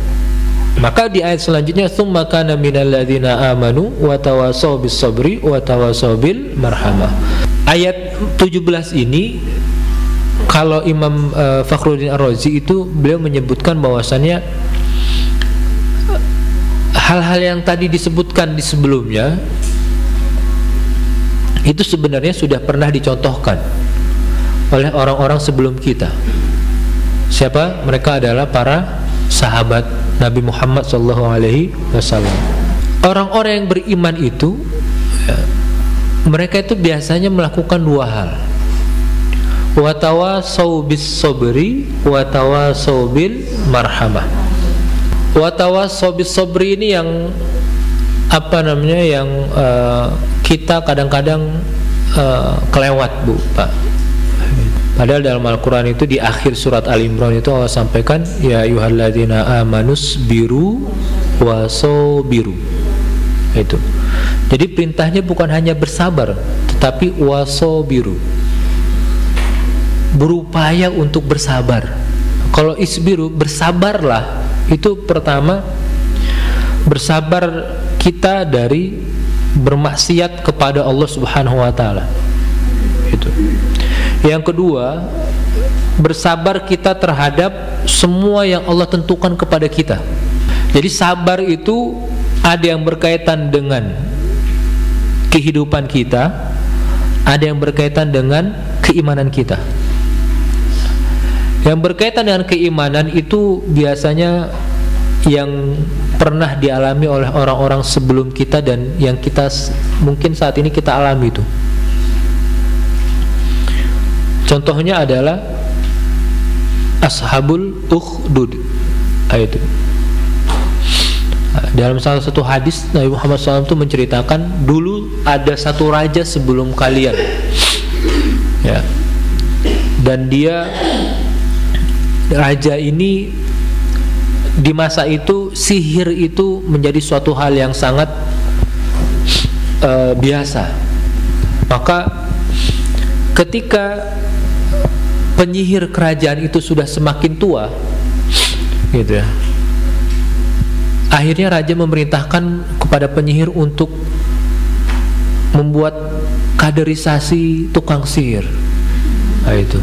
Maka di ayat selanjutnya, tsumma kana minal ladzina amanu wa tawassaw bis sabri wa tawassaw bil marhamah. Ayat 17 ini, kalau Imam Fakhruddin Ar-Razi itu beliau menyebutkan bahwasannya hal-hal yang tadi disebutkan di sebelumnya itu sebenarnya sudah pernah dicontohkan oleh orang-orang sebelum kita. Siapa? Mereka adalah para sahabat Nabi Muhammad SAW. Orang-orang yang beriman itu ya, mereka itu biasanya melakukan dua hal. wa tawasau bis sabri wa tawasau bil marhamah. Wa tawasau bis sabri ini yang yang kita kadang-kadang kelewat, Bu, Pak. Padahal dalam Al-Quran itu di akhir surat Al-Imran itu Allah sampaikan, ya ayyuhalladzina amanus biru wasobiru. Itu. Jadi perintahnya bukan hanya bersabar, tetapi wasobiru, berupaya untuk bersabar. Kalau isbiru, bersabarlah. Itu pertama, bersabar kita dari bermaksiat kepada Allah Subhanahu wa taala. Itu. Yang kedua, bersabar kita terhadap semua yang Allah tentukan kepada kita. Jadi sabar itu ada yang berkaitan dengan kehidupan kita, ada yang berkaitan dengan keimanan kita. Yang berkaitan dengan keimanan itu biasanya yang pernah dialami oleh orang-orang sebelum kita dan yang kita mungkin saat ini kita alami itu. Contohnya adalah Ashabul Ukhdud. Itu. Dalam salah satu hadis Nabi Muhammad SAW itu menceritakan, dulu ada satu raja sebelum kalian, ya. Dan raja ini di masa itu sihir itu menjadi suatu hal yang sangat biasa. Maka ketika penyihir kerajaan itu sudah semakin tua, gitu ya, akhirnya raja memerintahkan kepada penyihir untuk membuat kaderisasi tukang sihir. Itu.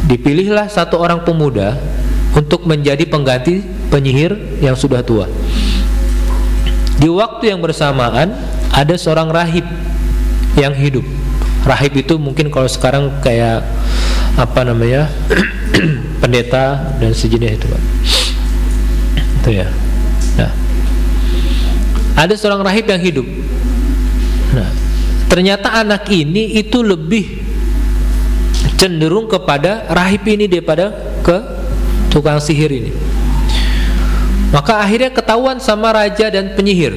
Dipilihlah satu orang pemuda untuk menjadi pengganti penyihir yang sudah tua. Di waktu yang bersamaan ada seorang rahib yang hidup. Rahib itu mungkin kalau sekarang kayak pendeta dan sejenis itu, Pak. Itu ya. Nah, ada seorang rahib yang hidup. Nah, ternyata anak ini itu lebih cenderung kepada rahib ini daripada ke tukang sihir ini. Maka akhirnya ketahuan sama raja dan penyihir.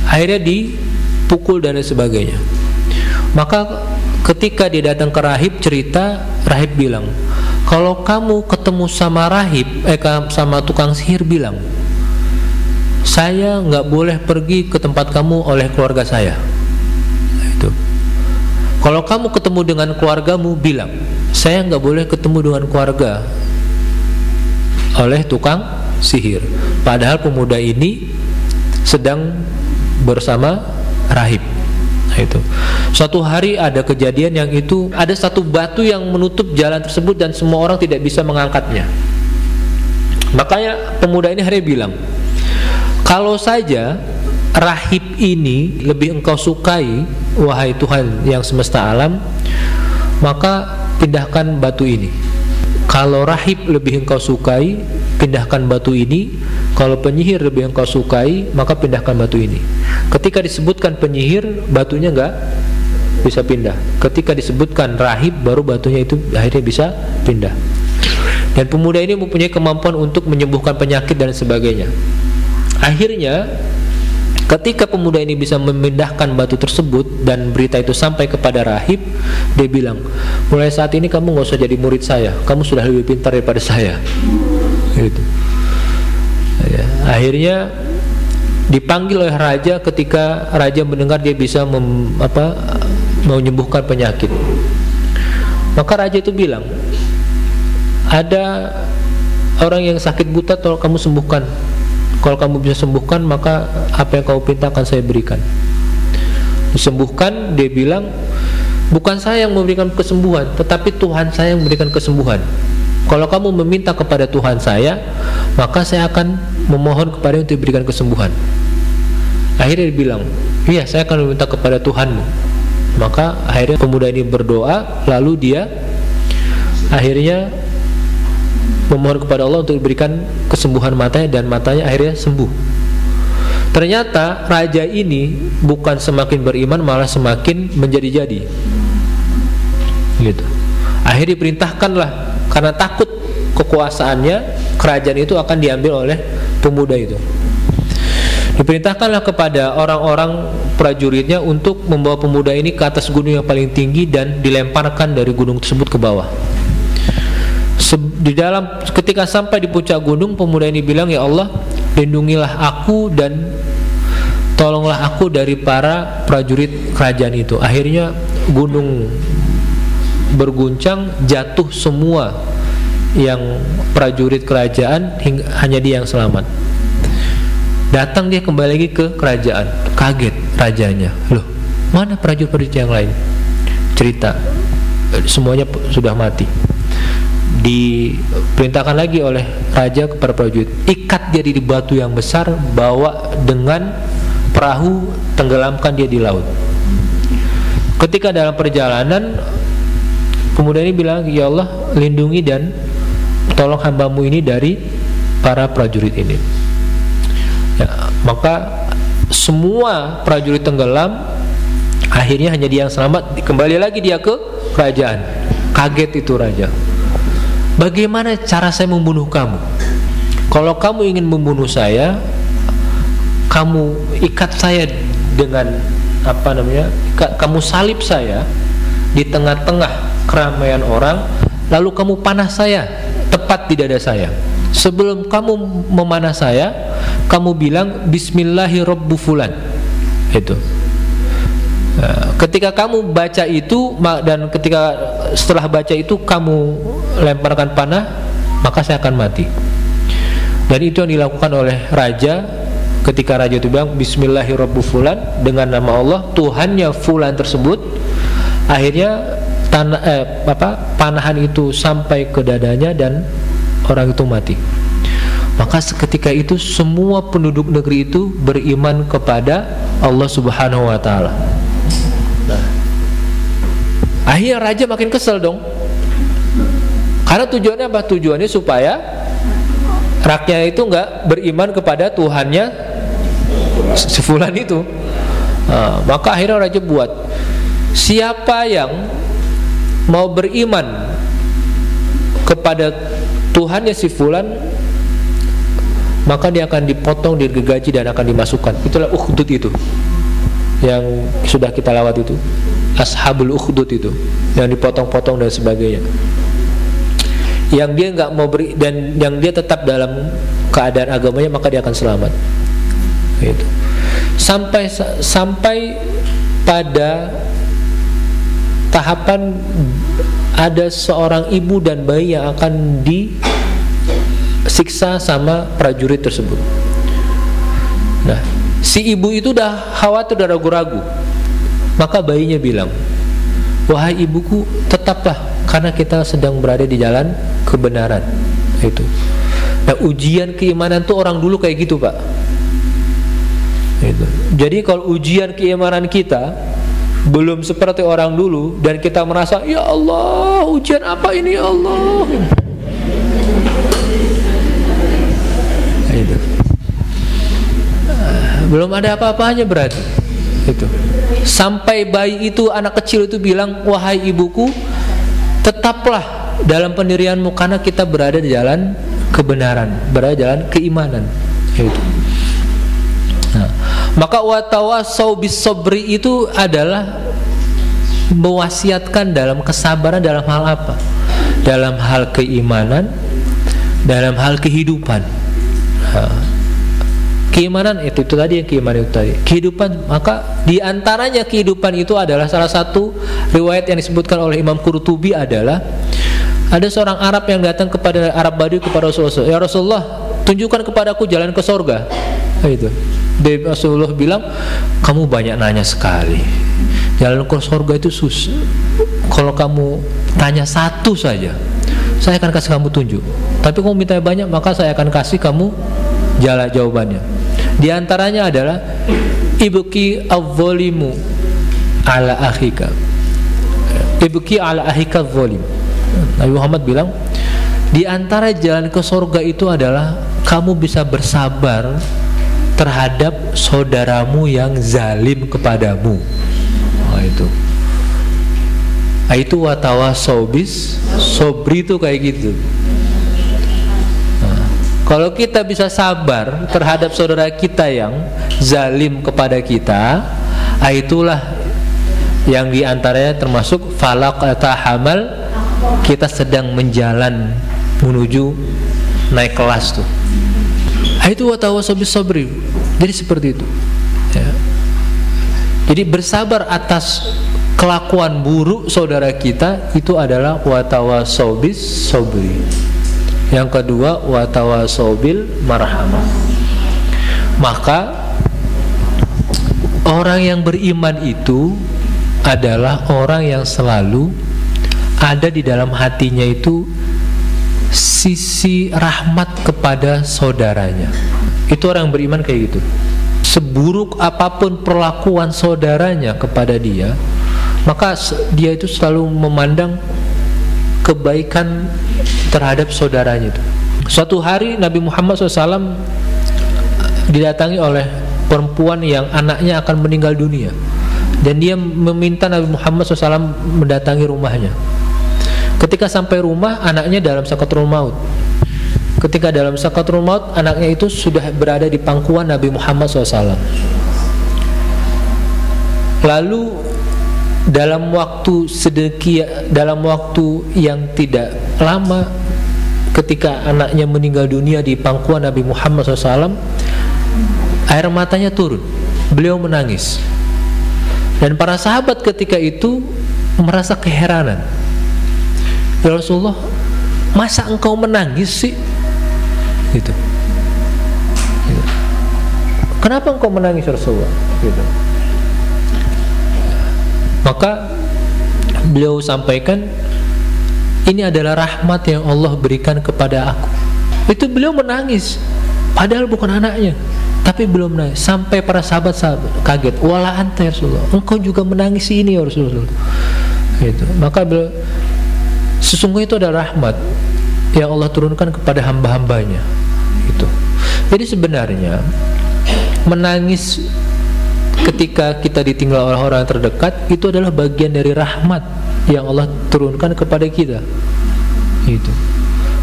Akhirnya dipukul dan sebagainya. Maka ketika dia datang ke rahib cerita, rahib bilang, kalau kamu ketemu sama sama tukang sihir, bilang, saya nggak boleh pergi ke tempat kamu oleh keluarga saya. Itu. Kalau kamu ketemu dengan keluargamu, bilang, saya nggak boleh ketemu dengan keluarga oleh tukang sihir. Padahal pemuda ini sedang bersama rahib. Itu. Suatu hari ada kejadian yang itu ada satu batu yang menutup jalan tersebut dan semua orang tidak bisa mengangkatnya. Makanya pemuda ini akhirnya bilang, kalau saja rahib ini lebih engkau sukai, wahai Tuhan yang semesta alam, maka pindahkan batu ini. Kalau rahib lebih engkau sukai, pindahkan batu ini. Kalau penyihir lebih engkau sukai, maka pindahkan batu ini. Ketika disebutkan penyihir, batunya enggak bisa pindah. Ketika disebutkan rahib, baru batunya itu akhirnya bisa pindah. Dan pemuda ini mempunyai kemampuan untuk menyembuhkan penyakit dan sebagainya. Akhirnya ketika pemuda ini bisa memindahkan batu tersebut dan berita itu sampai kepada rahib, dia bilang, mulai saat ini kamu gak usah jadi murid saya, kamu sudah lebih pintar daripada saya. Gitu. Ya, akhirnya dipanggil oleh raja. Ketika raja mendengar dia bisa menyembuhkan penyakit, maka raja itu bilang, ada orang yang sakit buta, tolong kamu sembuhkan. Kalau kamu bisa sembuhkan, maka apa yang kamu pinta akan saya berikan. Disembuhkan, dia bilang, bukan saya yang memberikan kesembuhan, tetapi Tuhan saya yang memberikan kesembuhan. Kalau kamu meminta kepada Tuhan saya, maka saya akan memohon kepada untuk diberikan kesembuhan. Akhirnya dia bilang, iya, saya akan meminta kepada Tuhanmu. Maka akhirnya pemuda ini berdoa, lalu dia akhirnya memohon kepada Allah untuk diberikan kesembuhan matanya, dan matanya akhirnya sembuh. Ternyata raja ini bukan semakin beriman, malah semakin menjadi-jadi. gitu. Akhirnya diperintahkanlah, karena takut kekuasaannya, kerajaan itu akan diambil oleh pemuda itu. Diperintahkanlah kepada orang-orang prajuritnya untuk membawa pemuda ini ke atas gunung yang paling tinggi dan dilemparkan dari gunung tersebut ke bawah. Ketika sampai di puncak gunung, pemuda ini bilang, ya Allah, lindungilah aku dan tolonglah aku dari para prajurit kerajaan itu. Akhirnya gunung berguncang, jatuh semua yang prajurit kerajaan, hanya dia yang selamat. Datang dia kembali lagi ke kerajaan, kaget rajanya, loh mana prajurit-prajurit yang lain? Cerita, semuanya sudah mati. Diperintahkan lagi oleh raja kepada prajurit, ikat dia di batu yang besar, bawa dengan perahu, tenggelamkan dia di laut. Ketika dalam perjalanan, pemuda ini bilang, ya Allah, lindungi dan tolong hambamu ini dari para prajurit ini. Ya, maka semua prajurit tenggelam, akhirnya hanya dia yang selamat. Kembali lagi dia ke kerajaan. Kaget itu raja. Bagaimana cara saya membunuh kamu? Kalau kamu ingin membunuh saya, kamu ikat saya dengan kamu salib saya di tengah-tengah keramaian orang, lalu kamu panah saya tepat di dada saya. Sebelum kamu memanah saya, kamu bilang Bismillahirrabbu fulan. Itu. Ketika kamu baca itu, dan setelah baca itu kamu lemparkan panah, maka saya akan mati. Dan itu yang dilakukan oleh raja. Ketika raja itu bilang Bismillahirrabbu fulan, dengan nama Allah, Tuhannya fulan tersebut, akhirnya panahan itu sampai ke dadanya dan orang itu mati. Maka seketika itu semua penduduk negeri itu beriman kepada Allah Subhanahu wa taala. Nah, akhirnya raja makin kesel dong. Karena tujuannya apa? Tujuannya supaya rakyat itu enggak beriman kepada Tuhannya si fulan itu. Nah, maka akhirnya raja buat, siapa yang mau beriman kepada Tuhannya si fulan, maka dia akan dipotong, digergaji dan akan dimasukkan. Itulah ukhdud itu yang sudah kita lewat itu, ashabul ukhdud itu, yang dipotong-potong dan sebagainya. Yang dia nggak mau beri dan yang dia tetap dalam keadaan agamanya, maka dia akan selamat. Gitu. Sampai pada tahapan ada seorang ibu dan bayi yang akan disiksa sama prajurit tersebut. Nah, si ibu itu udah khawatir, udah ragu-ragu. Maka bayinya bilang, wahai ibuku, tetaplah, karena kita sedang berada di jalan kebenaran. Itu. Nah, ujian keimanan tuh orang dulu kayak gitu, Pak. Itu. Jadi kalau ujian keimanan kita belum seperti orang dulu dan kita merasa, ya Allah, ujian apa ini ya Allah, itu belum ada apa-apanya berarti. Itu sampai bayi itu, anak kecil itu bilang, wahai ibuku, tetaplah dalam pendirianmu, karena kita berada di jalan kebenaran, berada di jalan keimanan. Itu. Nah, maka watawasau bis sabri itu adalah mewasiatkan dalam kesabaran dalam hal apa? Dalam hal keimanan, dalam hal kehidupan. Nah, keimanan itu tadi, yang keimanan itu tadi. Kehidupan, maka diantaranya kehidupan itu adalah salah satu riwayat yang disebutkan oleh Imam Qurtubi adalah ada seorang Arab yang datang kepada Arab Badui kepada Rasulullah, ya Rasulullah, tunjukkan kepadaku jalan ke surga. Itu. Rasulullah bilang, kamu banyak nanya sekali, jalan ke surga itu susah. Kalau kamu tanya satu saja, saya akan kasih kamu tunjuk. Tapi kamu minta banyak, maka saya akan kasih kamu jawabannya. Di antaranya adalah ibki adh-dhalimu ala akhika, ibki ala akhika adh-dhalim. Nabi Muhammad bilang, di antara jalan ke surga itu adalah kamu bisa bersabar terhadap saudaramu yang zalim kepadamu. Oh, itu. Itu watawasau bis sobri itu kayak gitu. Kalau kita bisa sabar terhadap saudara kita yang zalim kepada kita, itulah yang diantaranya termasuk falaq tahamal, kita sedang menjalan menuju naik kelas tuh. Itu watawasau bis sabri. Jadi seperti itu. Ya. Jadi bersabar atas kelakuan buruk saudara kita itu adalah watawasau bis sabri. Yang kedua watawasau bil marhamah. Maka orang yang beriman itu adalah orang yang selalu ada di dalam hatinya itu sisi rahmat kepada saudaranya. Itu orang yang beriman kayak gitu. Seburuk apapun perlakuan saudaranya kepada dia, maka dia itu selalu memandang kebaikan terhadap saudaranya itu. Suatu hari Nabi Muhammad SAW didatangi oleh perempuan yang anaknya akan meninggal dunia, dan dia meminta Nabi Muhammad SAW mendatangi rumahnya. Ketika sampai rumah, anaknya dalam sakaratul maut. Ketika dalam sakaratul maut, anaknya itu sudah berada di pangkuan Nabi Muhammad SAW. Lalu dalam waktu yang tidak lama, ketika anaknya meninggal dunia di pangkuan Nabi Muhammad SAW, air matanya turun, beliau menangis. Dan para sahabat ketika itu merasa keheranan. Ya Rasulullah, masa engkau menangis sih? Gitu. Kenapa engkau menangis Rasulullah? Gitu. Maka beliau sampaikan, ini adalah rahmat yang Allah berikan kepada aku. Itu beliau menangis, padahal bukan anaknya, tapi belum menangis. Sampai para sahabat-sahabat kaget, wala anta ya Rasulullah, engkau juga menangis ini ya Rasulullah. Gitu. Maka beliau, sesungguhnya itu adalah rahmat yang Allah turunkan kepada hamba-hambanya. Gitu. Jadi sebenarnya menangis ketika kita ditinggal oleh orang terdekat itu adalah bagian dari rahmat yang Allah turunkan kepada kita. Itu.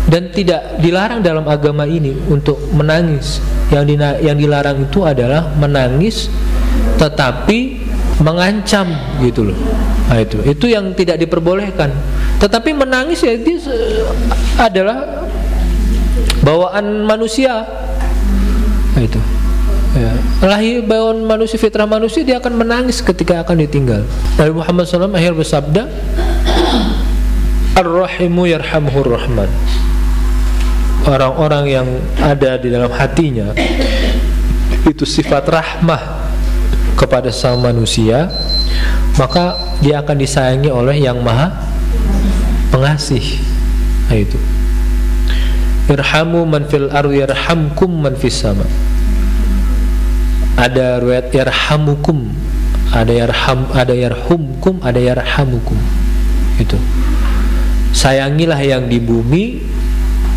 Dan tidak dilarang dalam agama ini untuk menangis. Yang dilarang itu adalah menangis tetapi mengancam gitu loh. Nah, itu yang tidak diperbolehkan. Tetapi menangis ya itu adalah bawaan manusia. Nah, itu. Ya. Lahir bawaan manusia, fitrah manusia, dia akan menangis ketika akan ditinggal. Nabi Muhammad SAW akhir bersabda, Ar-Rahimu yarhamuhur Rahman. Orang-orang yang ada di dalam hatinya itu sifat rahmah kepada sama manusia, maka dia akan disayangi oleh yang maha pengasih. Nah, itu. Irhamu man fil ardi yarhamkum man fis sama. Ada riwayat yarhamukum, ada yarhumkum, ada yarhamukum. Itu. Sayangilah yang di bumi,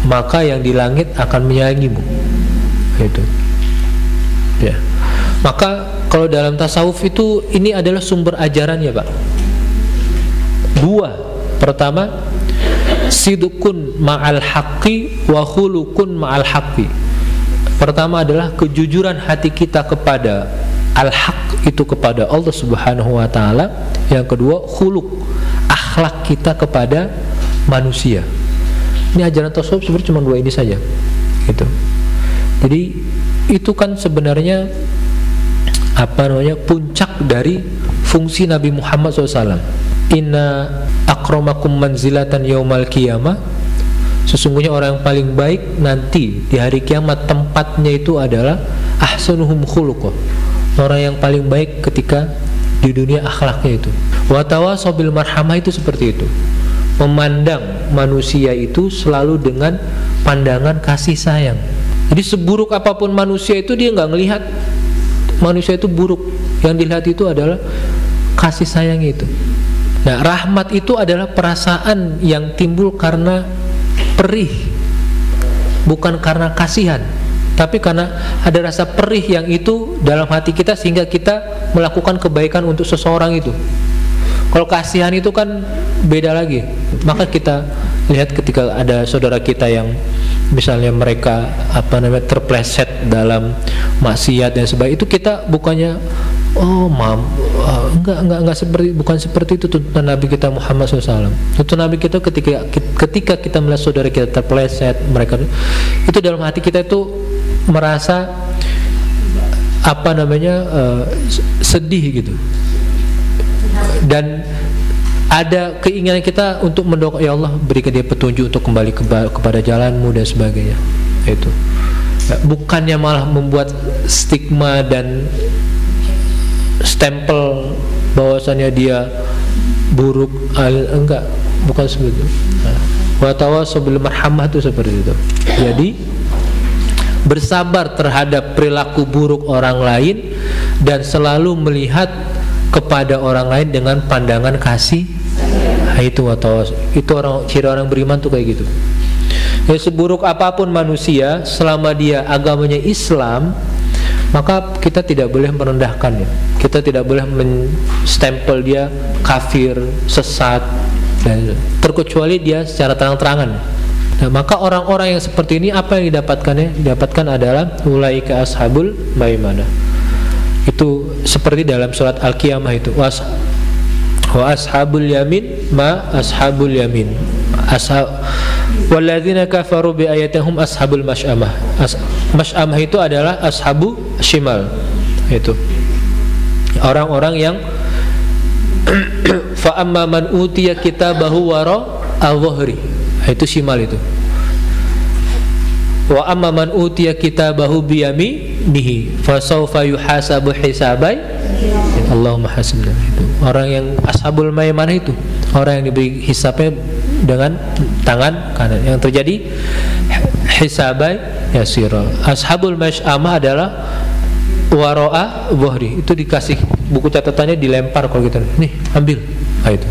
maka yang di langit akan menyayangimu. Itu. Ya. Maka kalau dalam tasawuf itu ini adalah sumber ajarannya, Pak. Dua. Pertama, sidqun ma'al haqqi wa khuluqun ma'al haqqi. Pertama adalah kejujuran hati kita kepada al-haq, itu kepada Allah Subhanahu wa taala. Yang kedua, khuluq, akhlak kita kepada manusia. Ini ajaran tasawuf sebenarnya cuma dua ini saja. Gitu. Jadi itu kan sebenarnya puncak dari fungsi Nabi Muhammad SAW. Inna akramakum manzilatan yaumal qiyamah. Sesungguhnya orang yang paling baik nanti di hari kiamat tempatnya itu adalah ahsanuhum khuluqah. Orang yang paling baik ketika di dunia akhlaknya itu. Wa tawasau bil marhamah itu seperti itu. Memandang manusia itu selalu dengan pandangan kasih sayang. Jadi seburuk apapun manusia itu dia nggak ngelihat manusia itu buruk. Yang dilihat itu adalah kasih sayang itu. Nah, rahmat itu adalah perasaan yang timbul karena perih, bukan karena kasihan, tapi karena ada rasa perih yang itu dalam hati kita sehingga kita melakukan kebaikan untuk seseorang itu. Kalau kasihan itu kan beda lagi. Maka kita lihat ketika ada saudara kita yang misalnya mereka terpleset dalam maksiat dan sebagainya, itu kita bukannya bukan seperti itu tuntunan Nabi kita Muhammad SAW. Tuntunan Nabi kita ketika kita melihat saudara kita terpleset, mereka itu dalam hati kita itu merasa sedih gitu, dan ada keinginan kita untuk mendoakan, ya Allah berikan dia petunjuk untuk kembali kepada jalanmu dan sebagainya. Itu bukannya malah membuat stigma dan stempel bahwasannya dia buruk, enggak, bukan seperti itu. Wa tawassaw bil marhamah itu seperti itu. Jadi bersabar terhadap perilaku buruk orang lain dan selalu melihat kepada orang lain dengan pandangan kasih. Itu ciri orang beriman tuh kayak gitu. Ya, seburuk apapun manusia, selama dia agamanya Islam, maka kita tidak boleh merendahkannya. Kita tidak boleh menstempel dia kafir, sesat, dan terkecuali dia secara terang-terangan. Nah, maka orang-orang yang seperti ini apa yang didapatkannya? Didapatkan adalah ulaika ashabul maimanah. Itu seperti dalam surat Al-Qiyamah itu. Wa ashabul yamin ma ashabul yamin. Walladzina kafaru bi ayatihim ashabul masy'amah. Masy'amah itu adalah ashabu shimal. Itu orang-orang yang fa amma man utiya kitabahu wara al-dhahri. Itu shimal itu. Wa amma man utiya kitabahu bi yaminihi fa sawfa yuhasabu hisaban Allahumma hasibna. Itu orang yang ashabul maimanah, itu orang yang diberi hisabnya dengan tangan kanan. Yang terjadi hisabai yasira. Ashabul masy'amah adalah wara'a dhuhri. Itu dikasih buku catatannya, dilempar kalau gitu. Nih, ambil. Nah, itu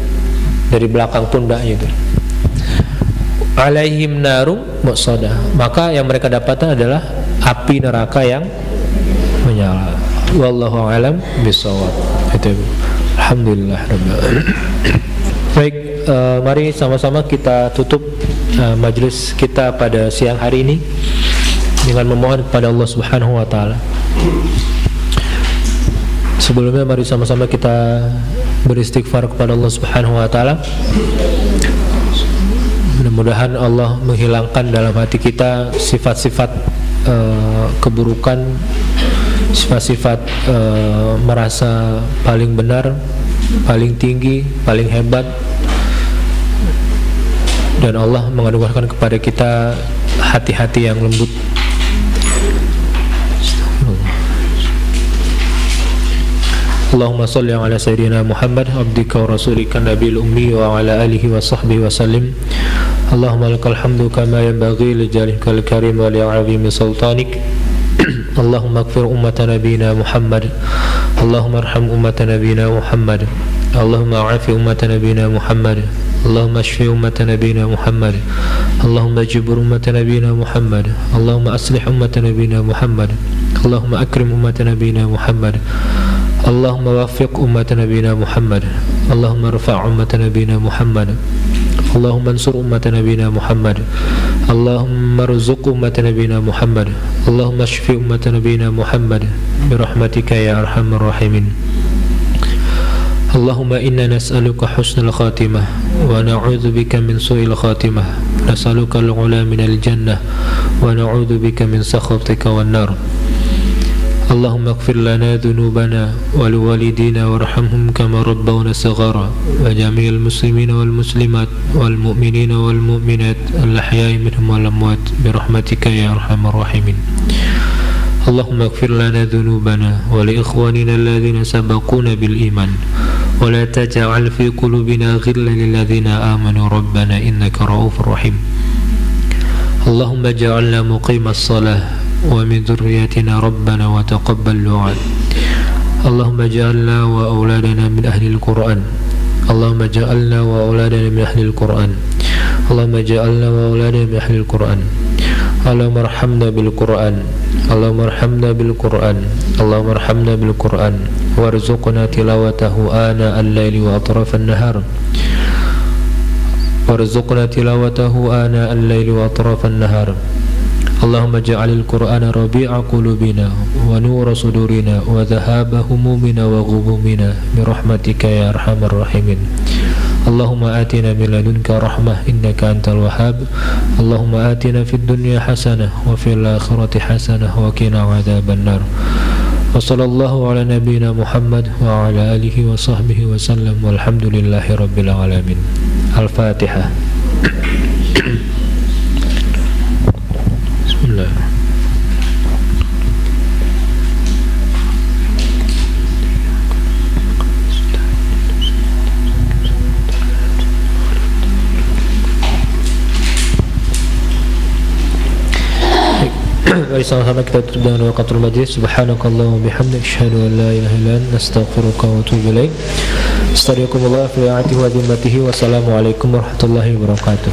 dari belakang pundaknya itu. Alaihim narum muqsadah. Maka yang mereka dapatkan adalah api neraka yang menyala. Wallahu a'lam bishawab. Itu. Alhamdulillah rabbil alamin. Baik, mari sama-sama kita tutup majelis kita pada siang hari ini dengan memohon kepada Allah Subhanahu wa taala. Sebelumnya mari sama-sama kita beristighfar kepada Allah Subhanahu wa taala. Mudah-mudahan Allah menghilangkan dalam hati kita sifat-sifat keburukan, sifat-sifat merasa paling benar, paling tinggi, paling hebat, dan Allah menganugerahkan kepada kita hati-hati yang lembut. Allahumma salli ala sayyidina Muhammad abdika wa rasulika nabiyil ummi wa ala alihi wa sahbihi wa sallim. Allahumma lakal hamdu kama yanbaghi li jalikal karim wa li 'azimi sultanik. Allahumma ighfir ummata nabiyina Muhammad. Allahumma arham ummata nabiyina Muhammad. Allahumma afi ummata nabiyina Muhammad. Allahumma shfi ummata nabiyina Muhammad. Allahumma jibur ummata nabiyina Muhammad. Allahumma aslih ummata nabiyina Muhammad. Allahumma akrim ummata nabiyina Muhammad. Allahumma waffiq ummata nabiyina Muhammad. Allahumma rfa' ummata nabiyina Muhammad. Allahumma ansur ummata nabiyina Muhammad. Allahumma rzuq ummata nabiyina Muhammad. Allahumma shfi ummata nabiyina Muhammad birahmatika ya arhamar rahimin. Allahumma inna nas'aluka husnal khatimah wa na'udzu bika min su'il khatimah. Nas'aluka al-'ula minal jannah wa na'udzu bika min sakhatika wan nar. Allahumma ighfir lana dhunubana wa liwalidina warhamhum kama rabbawna saghara wa jami'il muslimina wal muslimat wal mu'minina wal mu'minat al-ahya'i minhum wal amwat birahmatika ya arhamar rahimin. Allahumma ighfir lana dhunubana wa li ikhwanina alladhina sabaquna bil iman wa la taj'al fi qulubina ghillan lil ladzina amanu rabbana innaka ra'ufur rahim. Allahumma ij'alna muqimas salah wa min dhurriyyatina rabbana wa taqabbal du'a. Allahumma ij'alna wa auladana min ahli al-Qur'an. Allahumma ij'alna wa auladana min ahli al-Qur'an. Allahumma ij'alna wa auladana min ahli al-Qur'an. اللهم ارحمنا بالقرآن اللهم ارحمنا بالقرآن اللهم ارحمنا بالقرآن وارزقنا تلاوته آناء الليل وأطراف النهار وارزقنا تلاوته آناء الليل وأطراف النهار اللهم اجعل القرآن ربيع قلوبنا ونور صدورنا وذهاب همومنا وغمومنا برحمتك يا أرحم الراحمين اللهم آتنا من لدنك رحمة إنك أنت الوهاب اللهم آتنا في الدنيا حسنة وفي الآخرة حسنة وقنا عذاب النار وصلى الله على نبينا محمد وعلى آله وصحبه وسلم والحمد لله رب العالمين. الفاتحة. بسم الله. Sama-sama kita tutup dengan waqatul majlis. Subhanakallahumma bihamdika asyhadu an la ilaha illa anta astaghfiruka wa atubu ilaik. Astagfirullah fi a'atihi wa dhimmatihi. Wassalamualaikum warahmatullahi wabarakatuh.